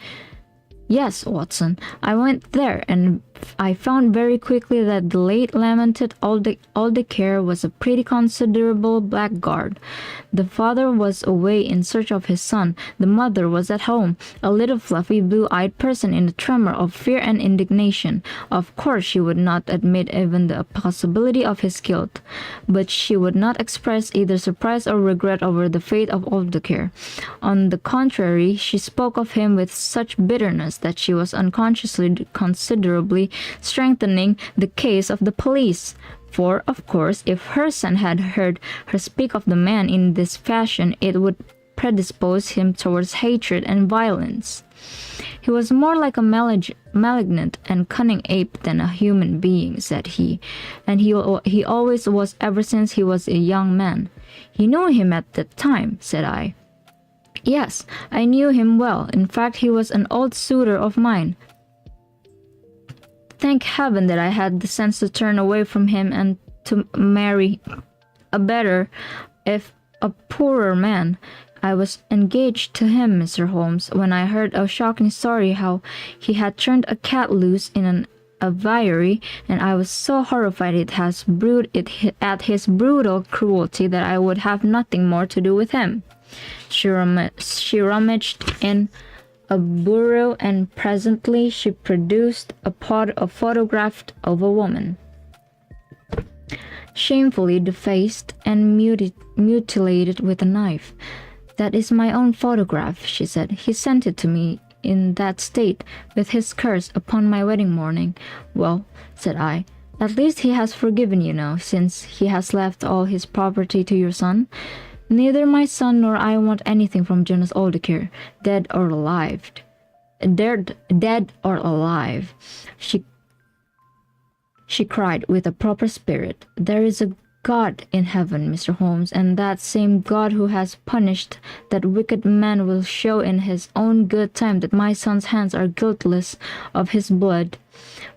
"Yes, Watson. I went there, and I found very quickly that the late lamented Aldecare was a pretty considerable blackguard. The father was away in search of his son. The mother was at home, a little fluffy blue-eyed person in a tremor of fear and indignation. Of course she would not admit even the possibility of his guilt, but she would not express either surprise or regret over the fate of Aldecare. On the contrary, she spoke of him with such bitterness that she was unconsciously considerably strengthening the case of the police. For, of course, if her son had heard her speak of the man in this fashion, it would predispose him towards hatred and violence. He was more like a malignant and cunning ape than a human being," said he, "and he always was ever since he was a young man." "You knew him at that time?" said I. "Yes, I knew him well. In fact, he was an old suitor of mine. Thank heaven that I had the sense to turn away from him and to marry a better, if a poorer man. I was engaged to him, Mr. Holmes, when I heard a shocking story how he had turned a cat loose in an aviary, and I was so horrified at his brutal cruelty that I would have nothing more to do with him." She rummaged in a bureau, and presently she produced a photograph of a woman, shamefully defaced and mutilated with a knife. "That is my own photograph," she said. "He sent it to me in that state, with his curse, upon my wedding morning." "Well," said I, "at least he has forgiven you now, since he has left all his property to your son." "Neither my son nor I want anything from Jonas Aldecare, dead or alive. Dead or alive," she cried with a proper spirit. "There is a God in heaven, Mr. Holmes, and that same God who has punished that wicked man will show in his own good time that my son's hands are guiltless of his blood.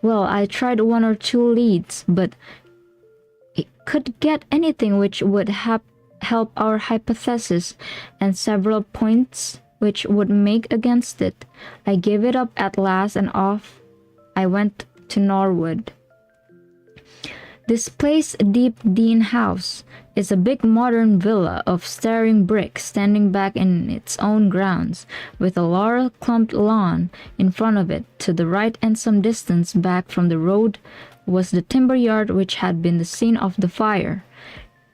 Well, I tried one or two leads, but could get anything which would help our hypothesis, and several points which would make against it. I gave it up at last, and off I went to Norwood. This place, Deep Dean House, is a big modern villa of staring brick standing back in its own grounds, with a laurel-clumped lawn in front of it. To the right and some distance back from the road was the timber yard which had been the scene of the fire.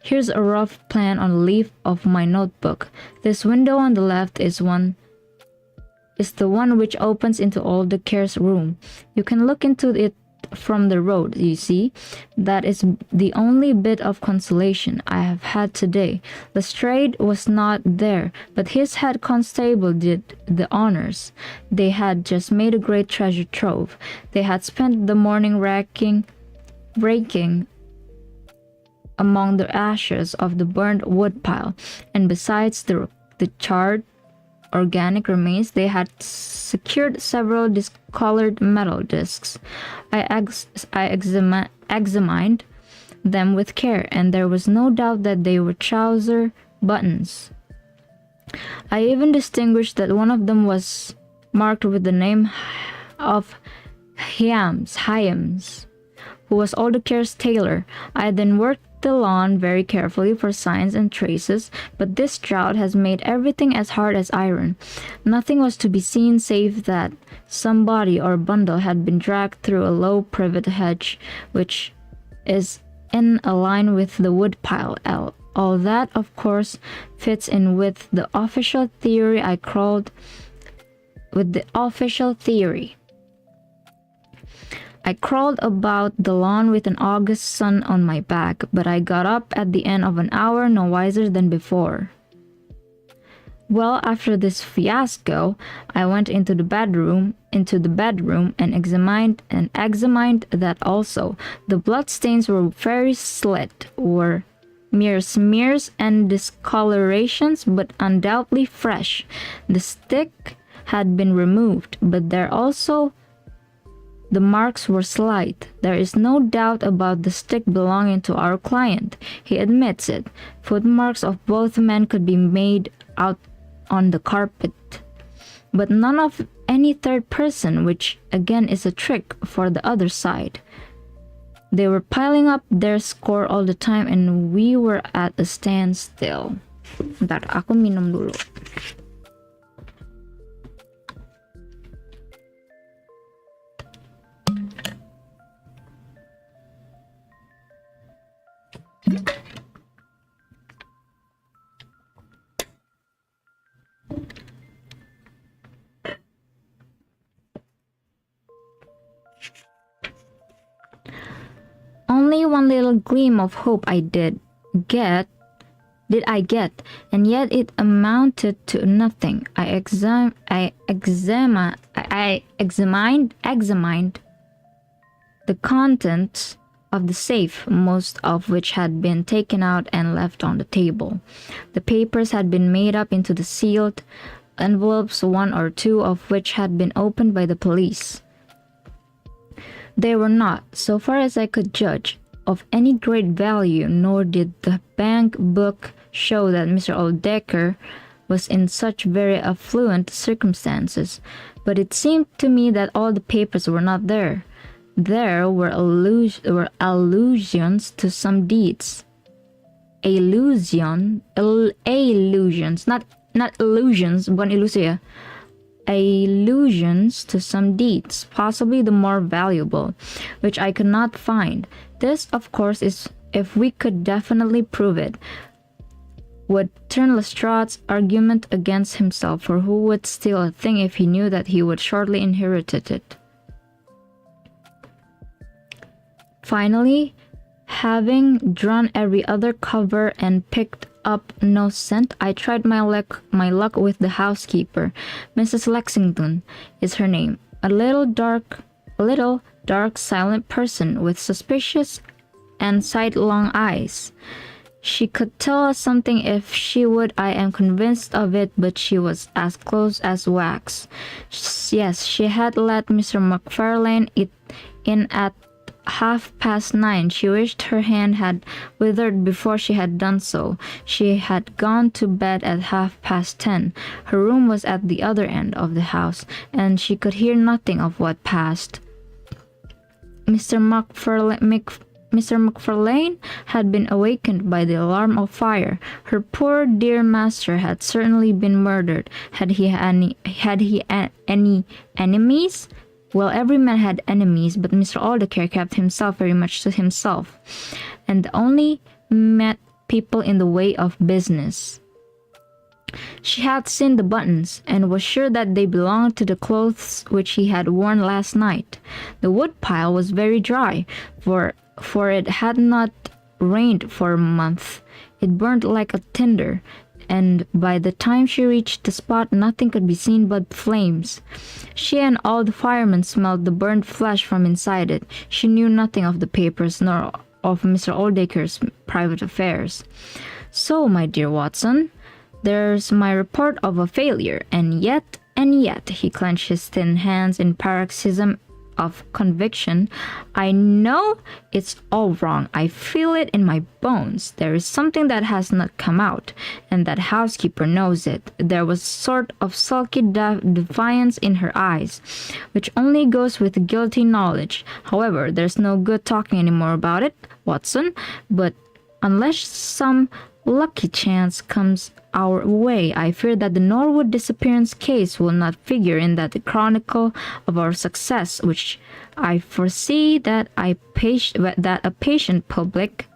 Here's a rough plan on a leaf of my notebook. This window on the left is the one which opens into Aldecare's room. You can look into it from the road, you see. That is the only bit of consolation I have had today. Lestrade was not there, but his head constable did the honors. They had just made a great treasure trove. They had spent the morning raking among the ashes of the burnt woodpile, and besides the charred organic remains, they had secured several discolored metal discs. I examined them with care, and there was no doubt that they were trouser buttons. I even distinguished that one of them was marked with the name of Hyams, who was Aldecare's tailor. I then worked the lawn very carefully for signs and traces, but this drought has made everything as hard as iron. Nothing was to be seen save that some body or bundle had been dragged through a low privet hedge, which is in a line with the woodpile. All that, of course, fits in with the official theory. I crawled with the official theory. I crawled about the lawn with an August sun on my back, but I got up at the end of an hour no wiser than before. Well, after this fiasco, I went into the bedroom and examined that also. The bloodstains were very slight, were mere smears and discolorations, but undoubtedly fresh. The stick had been removed, but there also the marks were slight. There is no doubt about the stick belonging to our client. He admits it. Footmarks of both men could be made out on the carpet, but none of any third person, which again is a trick for the other side. They were piling up their score all the time and we were at a standstill. Bentar, aku minum dulu. Only one little gleam of hope I did I get, and yet it amounted to nothing. I examined the contents of the safe, most of which had been taken out and left on the table. The papers had been made up into the sealed envelopes, one or two of which had been opened by the police. They were not, so far as I could judge, of any great value, nor did the bank book show that Mr. Oldacre was in such very affluent circumstances. But it seemed to me that all the papers were not there. There were allusions to some deeds. Allusions, not illusions, bukan ilusi ya. Allusions to some deeds, possibly the more valuable, which I could not find. This, of course, is if we could definitely prove it, would turn Lestrade's argument against himself, for who would steal a thing if he knew that he would shortly inherit it? Finally, having drawn every other cover and picked up no scent, I tried my luck with the housekeeper. Mrs. Lexington is her name. A little dark, silent person with suspicious and sidelong eyes. She could tell us something if she would, I am convinced of it, but she was as close as wax. Yes, she had let Mr. McFarlane in at 9:30. She wished her hand had withered before she had done so. She had gone to bed at 10:30. Her room was at the other end of the house, and she could hear nothing of what passed. Mr. McFarlane had been awakened by the alarm of fire. Her poor dear master had certainly been murdered. Had he any enemies? Well, every man had enemies, but Mr. Oldacre kept himself very much to himself, and only met people in the way of business. She had seen the buttons, and was sure that they belonged to the clothes which he had worn last night. The wood pile was very dry, for it had not rained for a month. It burned like a tinder, and by the time she reached the spot, nothing could be seen but flames. She and all the firemen smelled the burnt flesh from inside it. She knew nothing of the papers, nor of Mr. Oldacre's private affairs. So, my dear Watson, there's my report of a failure, and yet, he clenched his thin hands in paroxysm of conviction. I know it's all wrong. I feel it in my bones. There is something that has not come out, and that housekeeper knows it. There was a sort of sulky defiance in her eyes, which only goes with guilty knowledge. However, there's no good talking any more about it, Watson, but unless some lucky chance comes our way, I fear that the Norwood disappearance case will not figure in that chronicle of our success, which I foresee that a patient public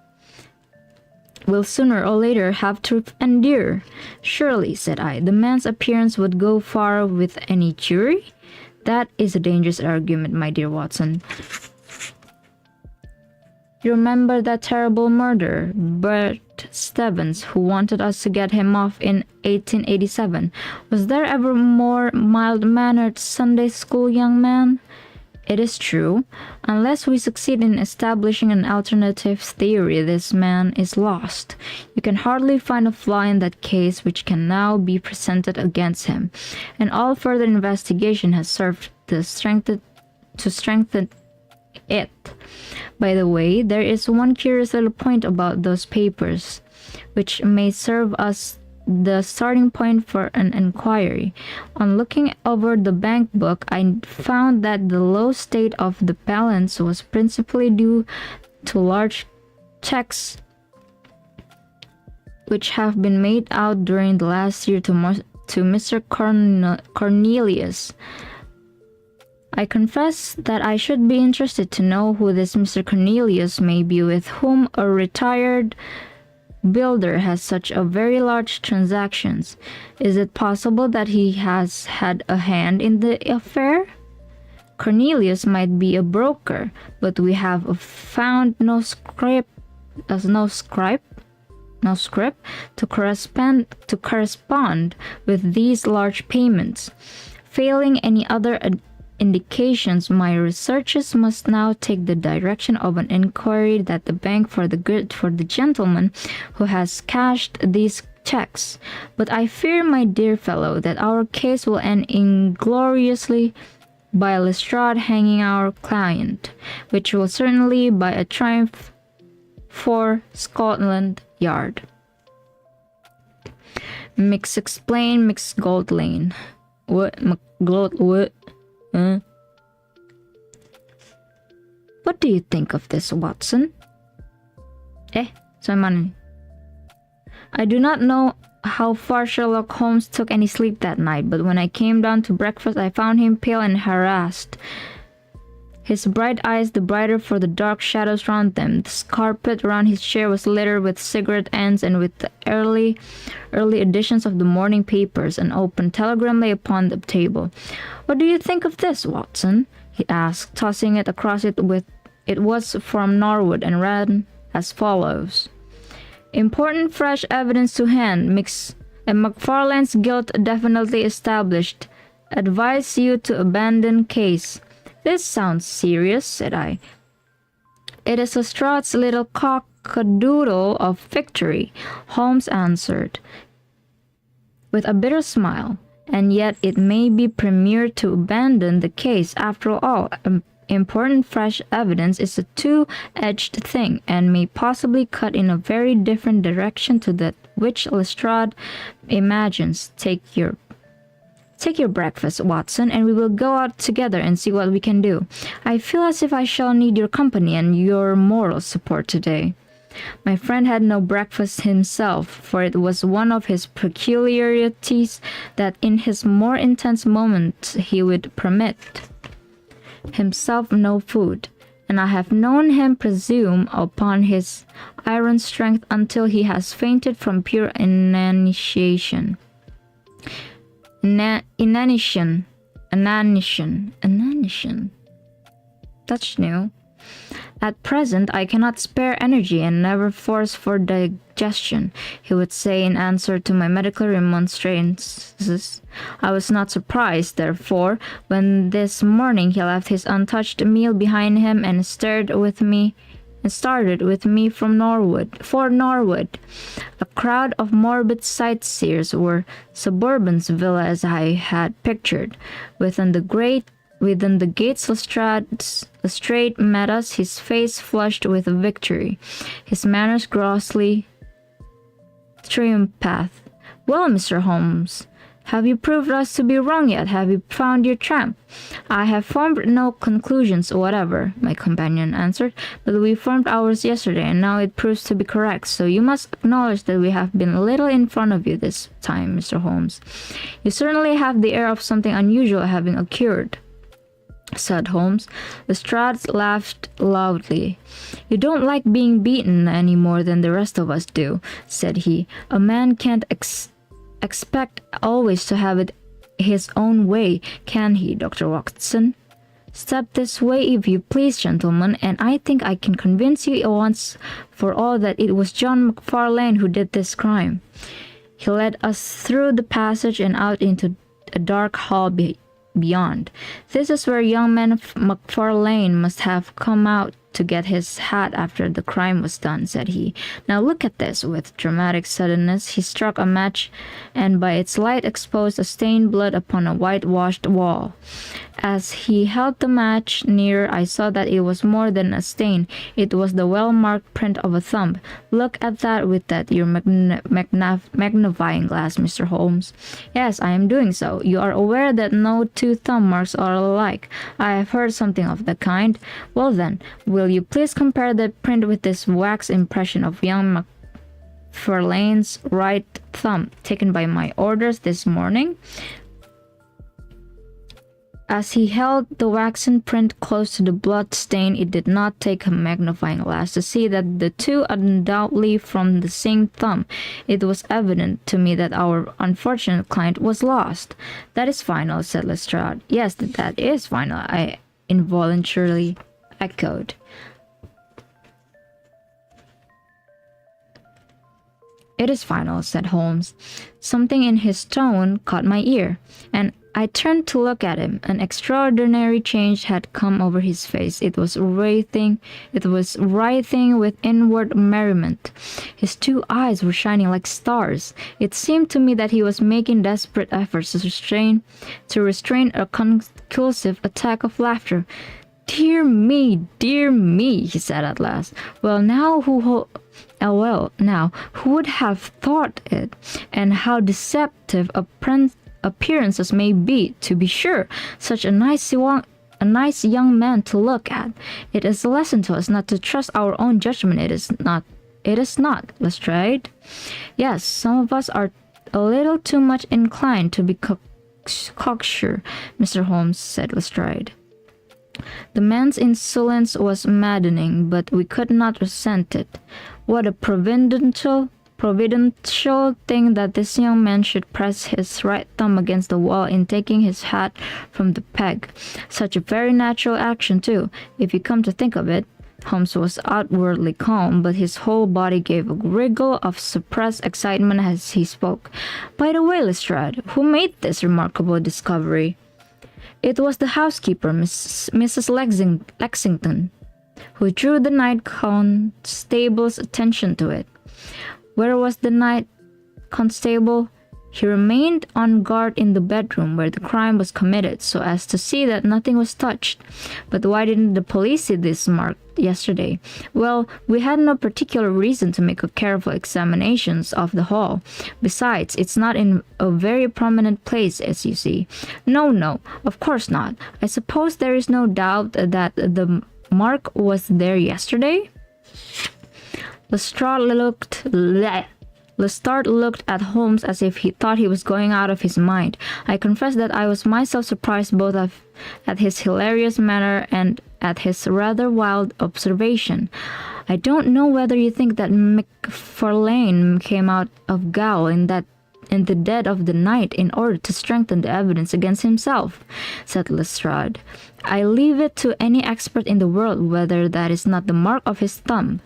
will sooner or later have to endure. Surely, said I, the man's appearance would go far with any jury? That is a dangerous argument, my dear Watson. You remember that terrible murderer, Bert Stevens, who wanted us to get him off in 1887? Was there ever a more mild-mannered Sunday school young man? It is true. Unless we succeed in establishing an alternative theory, this man is lost. You can hardly find a flaw in that case which can now be presented against him, and all further investigation has served to strengthen it. By the way, there is one curious little point about those papers, which may serve us the starting point for an inquiry. On looking over the bank book, I found that the low state of the balance was principally due to large checks which have been made out during the last year to Mr. Cornelius. I confess that I should be interested to know who this Mr. Cornelius may be, with whom a retired builder has such a very large transactions. Is it possible that he has had a hand in the affair? Cornelius might be a broker, but we have found no script to correspond with these large payments. Failing any other indications, my researches must now take the direction of an inquiry at the bank for the gentleman who has cashed these checks. But I fear, my dear fellow, that our case will end ingloriously by Lestrade hanging our client, which will certainly be a triumph for Scotland Yard. Mix explain, mix gold lane. What? What? What do you think of this, Watson? Simon. I do not know how far Sherlock Holmes took any sleep that night, but when I came down to breakfast, I found him pale and harassed. His bright eyes the brighter for the dark shadows round them. The carpet around his chair was littered with cigarette ends and with the early editions of the morning papers. An open telegram lay upon the table. What do you think of this, Watson? He asked, tossing it across it. It was from Norwood and read as follows. Important fresh evidence to hand. McFarlane's guilt definitely established. Advise you to abandon case. This sounds serious, said I. It is Lestrade's little cockadoodle of victory, Holmes answered, with a bitter smile. And yet it may be premature to abandon the case. After all, important fresh evidence is a two-edged thing, and may possibly cut in a very different direction to that which Lestrade imagines. Take your breakfast, Watson, and we will go out together and see what we can do. I feel as if I shall need your company and your moral support today. My friend had no breakfast himself, for it was one of his peculiarities that in his more intense moments he would permit himself no food, and I have known him presume upon his iron strength until he has fainted from pure inanition. Inanition. That's new. At present, I cannot spare energy and never force for digestion, he would say in answer to my medical remonstrances. I was not surprised, therefore, when this morning he left his untouched meal behind him and started with me for Norwood. A crowd of morbid sightseers were suburban's villa as I had pictured. Within the gates Lestrade met us, his face flushed with victory, his manners grossly triumphant. Well, Mr. Holmes, have you proved us to be wrong yet? Have you found your tramp? I have formed no conclusions whatever, my companion answered, but we formed ours yesterday, and now it proves to be correct, so you must acknowledge that we have been a little in front of you this time, Mr. Holmes. You certainly have the air of something unusual having occurred. said Holmes. Lestrade laughed loudly. "You don't like being beaten any more than the rest of us do," said he. "A man can't expect always to have it his own way, can he, Dr. Watson? Step this way, if you please, gentlemen, and I think I can convince you once for all that it was John McFarlane who did this crime." He led us through the passage and out into a dark hall beyond. "This is where young man McFarlane must have come out to get his hat after the crime was done," said he. "Now look at this." With dramatic suddenness, he struck a match and by its light exposed a stained blood upon a whitewashed wall. As he held the match near, I saw that it was more than a stain. It was the well-marked print of a thumb. "Look at that with your magnifying glass, Mr. Holmes." "Yes, I am doing so. You are aware that no two thumb marks are alike. I have heard something of the kind. Well then, will you please compare the print with this wax impression of young McFarlane's right thumb, taken by my orders this morning?" As he held the waxen print close to the blood stain, it did not take a magnifying glass to see that the two are undoubtedly from the same thumb. It was evident to me that our unfortunate client was lost. "That is final," said Lestrade. "Yes, that is final," I involuntarily echoed. "It is final," said Holmes. Something in his tone caught my ear, and I turned to look at him. An extraordinary change had come over his face. It was writhing with inward merriment. His two eyes were shining like stars. It seemed to me that he was making desperate efforts to restrain a convulsive attack of laughter. Dear me," he said at last. Now, who would have thought it? And how deceptive appearances may be, to be sure. Such a nice young man to look at. It is a lesson to us not to trust our own judgment. It is not, Lestrade. "Yes, some of us are a little too much inclined to be cocksure, Mr. Holmes," said Lestrade. The man's insolence was maddening, but we could not resent it. What a providential thing that this young man should press his right thumb against the wall in taking his hat from the peg. Such a very natural action, too, if you come to think of it. Holmes was outwardly calm, but his whole body gave a wriggle of suppressed excitement as he spoke. "By the way, Lestrade, who made this remarkable discovery?" "It was the housekeeper, Mrs. Lexington, who drew the night constable's attention to it." "Where was the night constable?" "He remained on guard in the bedroom where the crime was committed, so as to see that nothing was touched." "But why didn't the police see this mark yesterday?" "Well, we had no particular reason to make a careful examination of the hall. Besides, it's not in a very prominent place, as you see." No, of course not. I suppose there is no doubt that the mark was there yesterday?" Lestrade looked at Holmes as if he thought he was going out of his mind. I confess that I was myself surprised both at his hilarious manner and at his rather wild observation. "I don't know whether you think that McFarlane came out of gaol in the dead of the night in order to strengthen the evidence against himself," said Lestrade. "I leave it to any expert in the world whether that is not the mark of his thumb.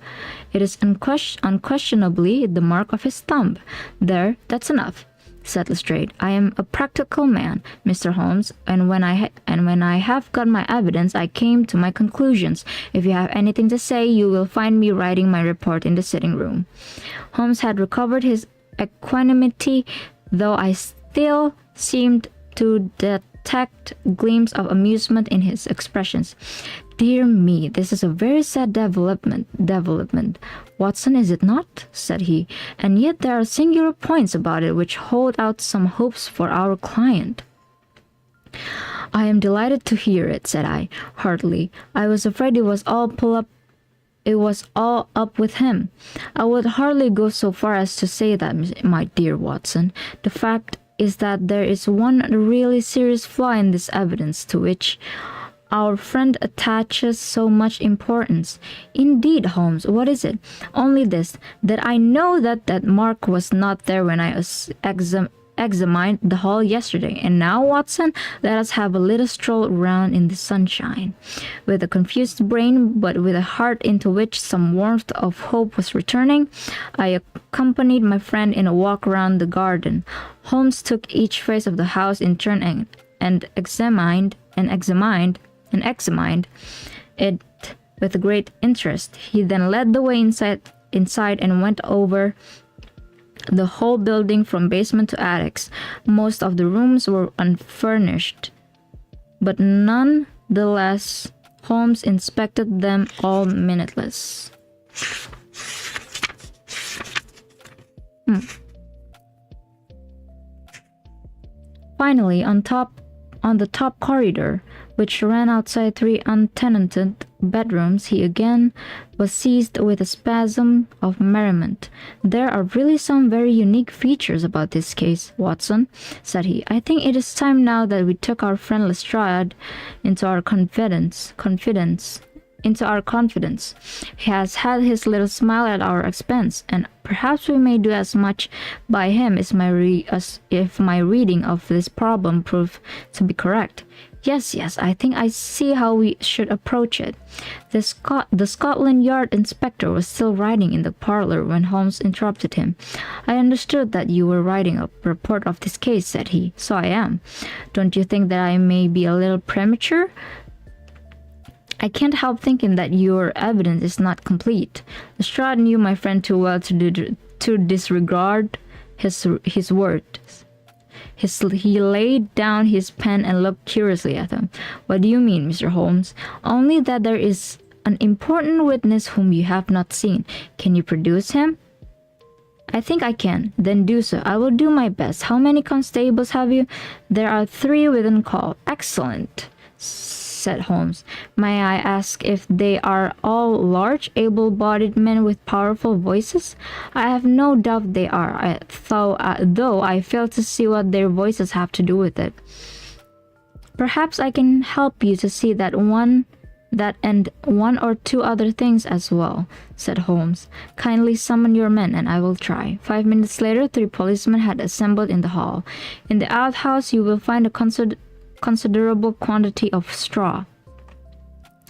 It is unquestionably the mark of his thumb. There, that's enough," said Lestrade. "I am a practical man, Mr. Holmes, and when I have got my evidence, I came to my conclusions. If you have anything to say, you will find me writing my report in the sitting room." Holmes had recovered his equanimity, though I still seemed to detect gleams of amusement in his expressions. "Dear me, this is a very sad development, Watson, is it not?" said he. "And yet there are singular points about it which hold out some hopes for our client." "I am delighted to hear it," said I, heartily. "I was afraid it was all up with him. I would hardly go so far as to say that, my dear Watson. The fact is that there is one really serious flaw in this evidence, to which our friend attaches so much importance. Indeed, Holmes, what is it? Only this, that I know that mark was not there when I examined the hall yesterday. And now, Watson, let us have a little stroll around in the sunshine. With a confused brain, but with a heart into which some warmth of hope was returning, I accompanied my friend in a walk around the garden. Holmes took each phase of the house in turn and examined it with great interest. He then led the way inside and went over the whole building from basement to attics. Most of the rooms were unfurnished, but nonetheless, Holmes inspected them all minuteless. Finally, on the top corridor, which ran outside 3 untenanted bedrooms, he again was seized with a spasm of merriment. There are really some very unique features about this case, Watson, said he. I think it is time now that we took our friend Lestrade into our confidence. He has had his little smile at our expense, and perhaps we may do as much by him as if my reading of this problem proved to be correct. Yes, I think I see how we should approach it. The Scotland Yard inspector was still writing in the parlor when Holmes interrupted him. I understood that you were writing a report of this case, said he. So I am. Don't you think that I may be a little premature? I can't help thinking that your evidence is not complete. Lestrade knew my friend too well to disregard his words. He laid down his pen and looked curiously at him. What do you mean, Mr. Holmes? Only that there is an important witness whom you have not seen. Can you produce him? I think I can. Then do so. I will do my best. How many constables have you? There are 3 within call. Excellent, said Holmes. May I ask if they are all large, able-bodied men with powerful voices? I have no doubt they are, though I fail to see what their voices have to do with it. Perhaps I can help you to see that and one or 2 other things as well, said Holmes. Kindly summon your men, and I will try. 5 minutes later, 3 policemen had assembled in the hall. In the outhouse, you will find a considerable quantity of straw,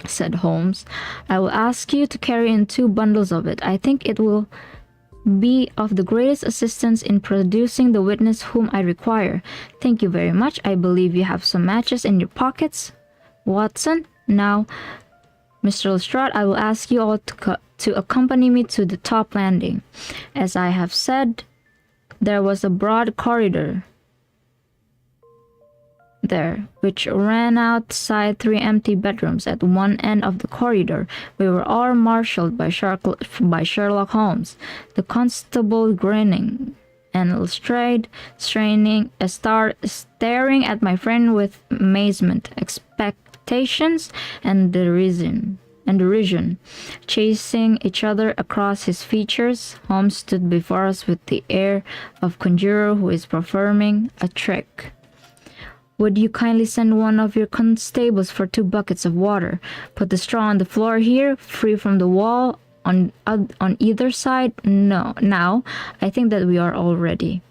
said Holmes. I will ask you to carry in 2 bundles of it. I think it will be of the greatest assistance in producing the witness whom I require. Thank you very much. I believe you have some matches in your pockets, Watson. Now, Mr. Lestrade, I will ask you all to accompany me to the top landing. As I have said, there was a broad corridor there, which ran outside 3 empty bedrooms. At one end of the corridor, we were all marshaled by Sherlock Holmes, the constable grinning, and Lestrade staring at my friend with amazement, expectations, and derision. Chasing each other across his features, Holmes stood before us with the air of conjurer who is performing a trick. Would you kindly send one of your constables for 2 buckets of water? Put the straw on the floor here, free from the wall on either side. No, now I think that we are all ready.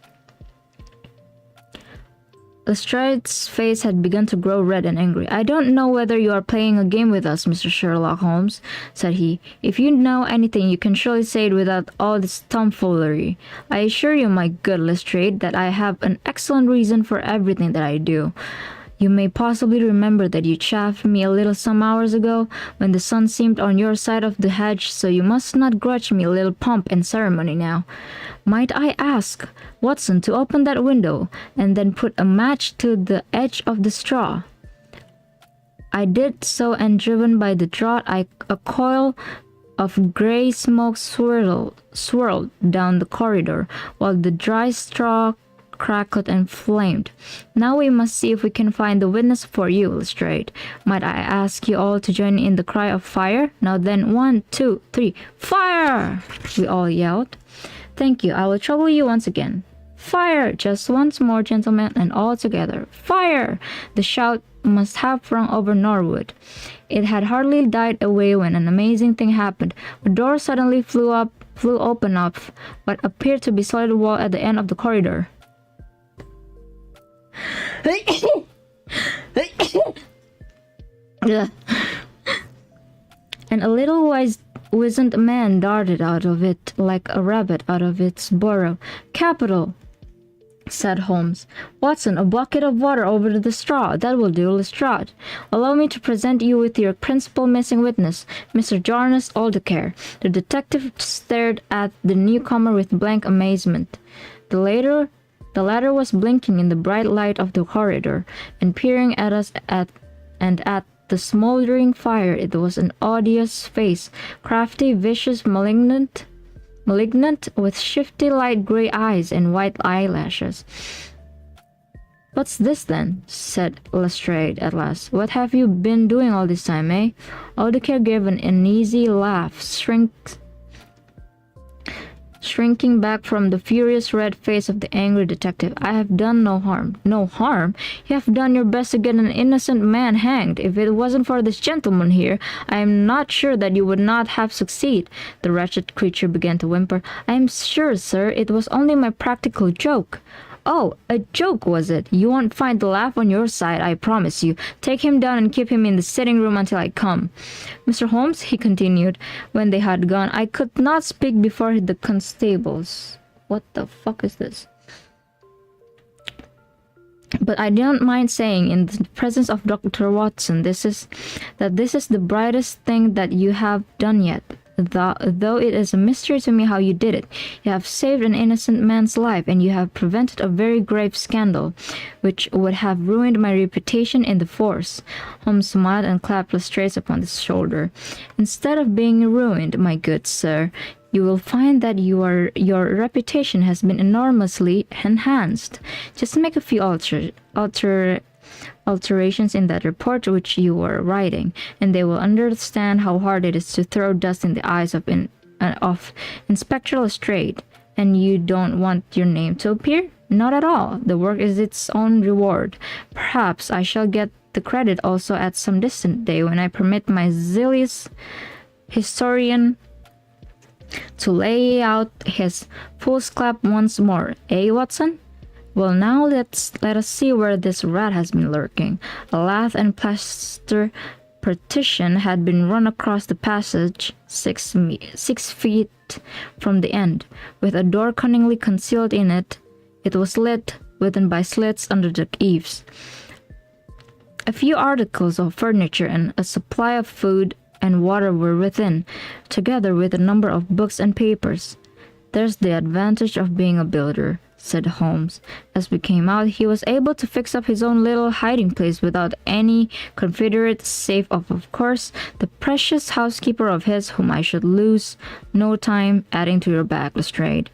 Lestrade's face had begun to grow red and angry. I don't know whether you are playing a game with us, Mr. Sherlock Holmes, said he. If you know anything, you can surely say it without all this tomfoolery. I assure you, my good Lestrade, that I have an excellent reason for everything that I do. You may possibly remember that you chaffed me a little some hours ago, when the sun seemed on your side of the hedge, so you must not grudge me a little pomp and ceremony now. Might I ask, Watson, to open that window, and then put a match to the edge of the straw? I did so, and driven by the draught, a coil of grey smoke swirled down the corridor, while the dry straw crackled and flamed. Now we must see if we can find the witness for you, Lestrade. Might I ask you all to join in the cry of fire? Now then, 1, 2, 3, fire! We all yelled. Thank you. I will trouble you once again. Fire! Just once more, gentlemen, and all together. Fire! The shout must have rung over Norwood. It had hardly died away when an amazing thing happened. A door suddenly flew open up what appeared to be solid wall at the end of the corridor. And a little wizened man darted out of it like a rabbit out of its burrow. Capital, said Holmes. Watson, a bucket of water over the straw. That will do, Lestrade. Allow me to present you with your principal missing witness, Mr. Jonas Aldecair. The detective stared at the newcomer with blank amazement. The latter was blinking in the bright light of the corridor and peering at us at the smoldering fire. It was an odious face, crafty, vicious, malignant, with shifty light gray eyes and white eyelashes. What's this then? Said Lestrade at last. What have you been doing all this time, eh? Aldecair gave an uneasy laugh, shrinking back from the furious red face of the angry detective. I have done no harm. No harm? You have done your best to get an innocent man hanged. If it wasn't for this gentleman here, I am not sure that you would not have succeeded. The wretched creature began to whimper. I am sure, sir, it was only my practical joke. Oh, a joke, was it? You won't find the laugh on your side, I promise you. Take him down and keep him in the sitting room until I come. Mr. Holmes, he continued, when they had gone, I could not speak before the constables. What the fuck is this? But I don't mind saying, in the presence of Dr. Watson, this is the brightest thing that you have done yet. Though it is a mystery to me how you did it. You have saved an innocent man's life, and you have prevented a very grave scandal, which would have ruined my reputation in the force. Holmes smiled and clapped Lestrade upon the shoulder. Instead of being ruined, my good sir, you will find that your reputation has been enormously enhanced. Just make a few alterations in that report which you were writing, and they will understand how hard it is to throw dust in the eyes of Inspector Lestrade. And you don't want your name to appear? Not at all. The work is its own reward. Perhaps I shall get the credit also at some distant day when I permit my zealous historian to lay out his foolscap once more. Eh, Watson? Well, now let us see where this rat has been lurking. A lath and plaster partition had been run across the passage 6 feet from the end, with a door cunningly concealed in it. It was lit within by slits under the eaves. A few articles of furniture and a supply of food and water were within, together with a number of books and papers. There's the advantage of being a builder, said Holmes. As we came out, he was able to fix up his own little hiding place without any confederate, save of course, the precious housekeeper of his, whom I should lose no time adding to your bag, Lestrade.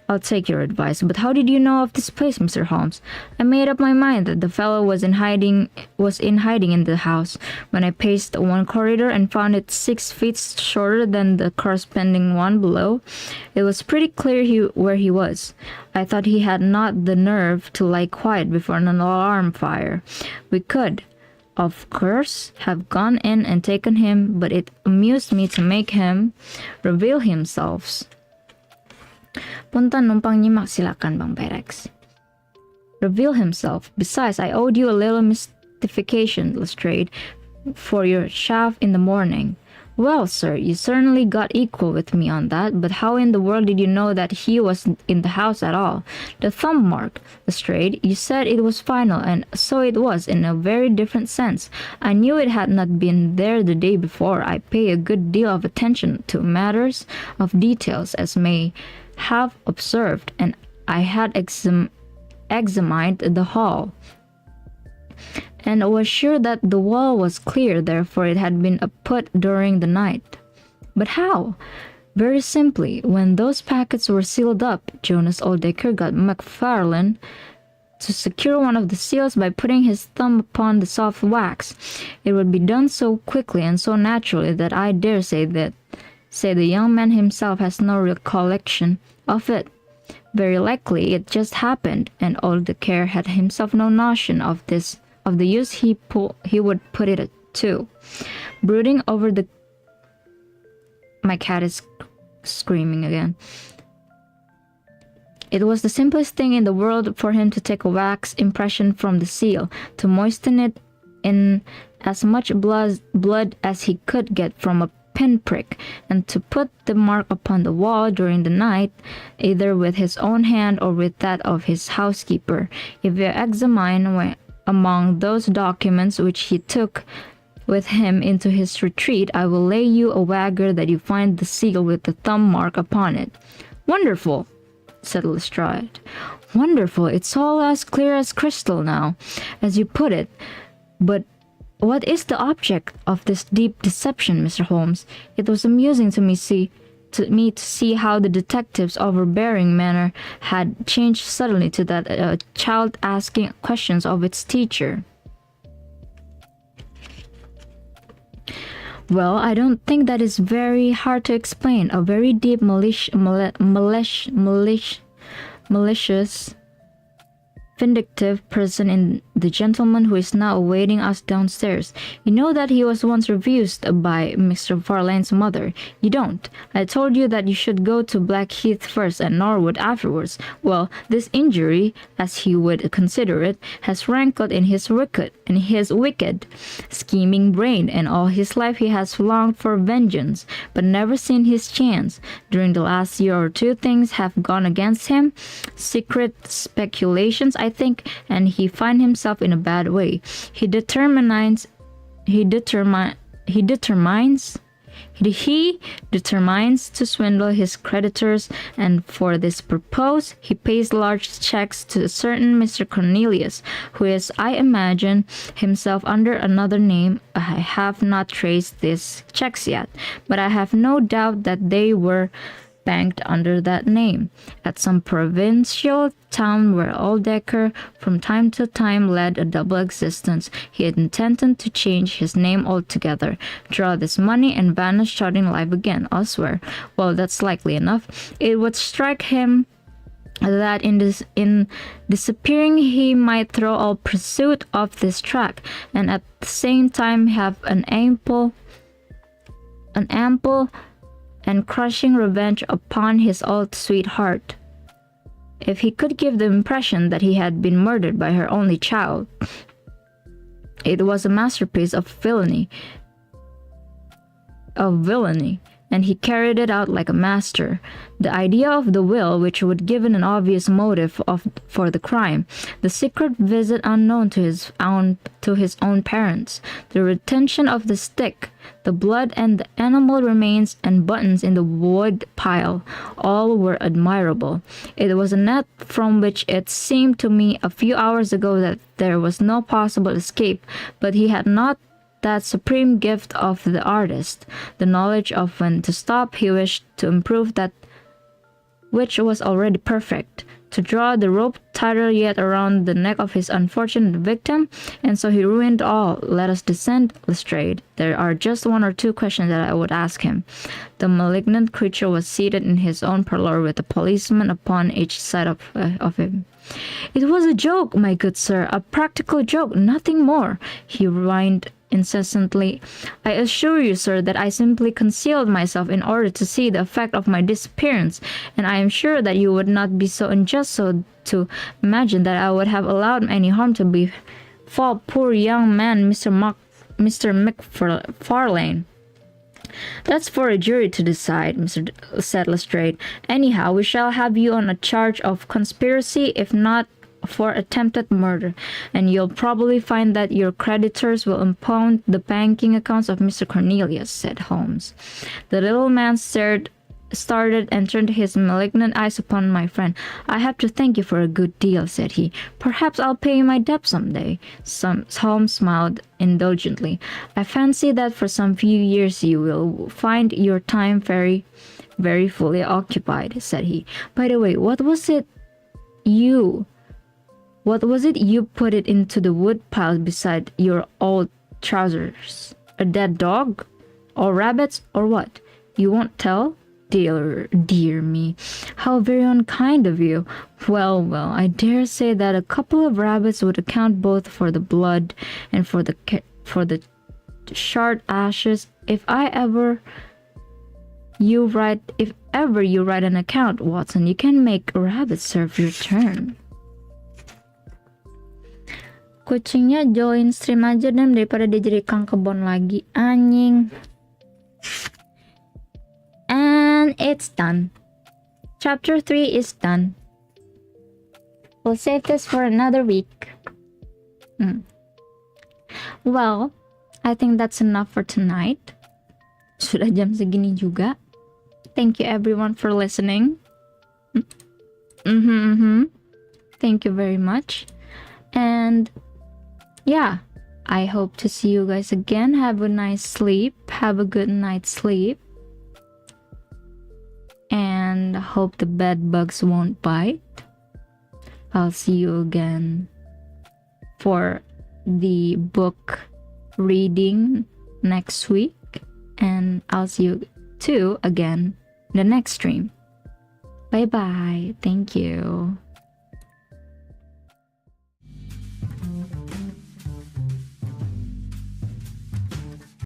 I'll take your advice, but how did you know of this place, Mr. Holmes? I made up my mind that the fellow was in hiding in the house when I paced one corridor and found it 6 feet shorter than the corresponding one below. It was pretty clear where he was. I thought he had not the nerve to lie quiet before an alarm fire. We could, of course, have gone in and taken him, but it amused me to make him reveal himself. Punta numpang nyimak silakan, Bang Berex. Reveal himself. Besides, I owed you a little mystification, Lestrade, for your chaff in the morning. Well, sir, you certainly got equal with me on that, but how in the world did you know that he was in the house at all? The thumb mark, Lestrade, you said it was final, and so it was, in a very different sense. I knew it had not been there the day before. I pay a good deal of attention to matters of details, as may have observed, and I had examined the hall, and was sure that the wall was clear, therefore it had been put during the night. But how? Very simply, when those packets were sealed up, Jonas Aldecair got MacFarlane to secure one of the seals by putting his thumb upon the soft wax. It would be done so quickly and so naturally that I dare say the young man himself has no recollection of it. Very likely it just happened, and old Decare had himself no notion of the use he would put it to. Brooding over the... My cat is screaming again. It was the simplest thing in the world for him to take a wax impression from the seal, to moisten it in as much blood as he could get from a pinprick, and to put the mark upon the wall during the night, either with his own hand or with that of his housekeeper. If you examine among those documents which he took with him into his retreat, I will lay you a wager that you find the seal with the thumb mark upon it. Wonderful, said Lestrade. Wonderful, it's all as clear as crystal now, as you put it. But what is the object of this deep deception, Mr. Holmes? It was amusing to me to see how the detective's overbearing manner had changed suddenly to that child asking questions of its teacher. Well, I don't think that is very hard to explain. A very deep malicious, vindictive person in the gentleman who is now awaiting us downstairs. You know that he was once refused by Mr. Farlane's mother. You don't. I told you that you should go to Blackheath first and Norwood afterwards. Well, this injury, as he would consider it, has rankled in his wicked, scheming brain, and all his life he has longed for vengeance, but never seen his chance. During the last year or two, things have gone against him. Secret speculations, I think, and he finds himself in a bad way. He determines to swindle his creditors, and for this purpose he pays large checks to a certain Mr. Cornelius, who is, I imagine, himself under another name. I have not traced these checks yet, but I have no doubt that they were banked under that name at some provincial town where old Decker from time to time led a double existence. He had intended to change his name altogether, draw this money, and vanish starting life again elsewhere. Well, that's likely enough. It would strike him that in disappearing he might throw all pursuit off this track, and at the same time have an ample and crushing revenge upon his old sweetheart. If he could give the impression that he had been murdered by her only child, it was a masterpiece of villainy, and he carried it out like a master. The idea of the will, which would give an obvious motive for the crime, the secret visit unknown to his own parents, the retention of the stick, the blood and the animal remains and buttons in the wood pile, all were admirable. It was a net from which it seemed to me a few hours ago that there was no possible escape, but he had not that supreme gift of the artist, the knowledge of when to stop. He wished to improve that which was already perfect, to draw the rope tighter yet around the neck of his unfortunate victim, and so he ruined all. Let us descend, Lestrade. There are just one or two questions that I would ask him. The malignant creature was seated in his own parlour with a policeman upon each side of him. It was a joke, my good sir, a practical joke, nothing more, he whined incessantly. I assure you, sir, that I simply concealed myself in order to see the effect of my disappearance, and I am sure that you would not be so unjust so to imagine that I would have allowed any harm to befall poor young man Mr. McFarlane. That's for a jury to decide, said Lestrade. Anyhow, we shall have you on a charge of conspiracy, if not for attempted murder, and you'll probably find that your creditors will impound the banking accounts of Mr. Cornelius, said Holmes. The little man started and turned his malignant eyes upon my friend. I have to thank you for a good deal, said he. Perhaps I'll pay my debt some day. Holmes smiled indulgently. I fancy that for some few years you will find your time very, very fully occupied, said he. By the way, what was it you put it into the wood pile beside your old trousers? A dead dog? Or rabbits? Or what? You won't tell? dear me. How very unkind of you. Well, I dare say that a couple of rabbits would account both for the blood and for the shard ashes if ever you write an account, Watson. You can make a rabbit serve your turn. Kucingnya join stream aja dan daripada dia jadi kang kebon lagi, anjing. And it's done. Chapter 3 is done. We'll save this for another week. Well, I think that's enough for tonight. Sudah jam segini juga. Thank you everyone for listening. Thank you very much. And yeah, I hope to see you guys again. Have a nice sleep. Have a good night's sleep. And hope the bed bugs won't bite. I'll see you again for the book reading next week. And I'll see you too again in the next stream. Bye bye. Thank you.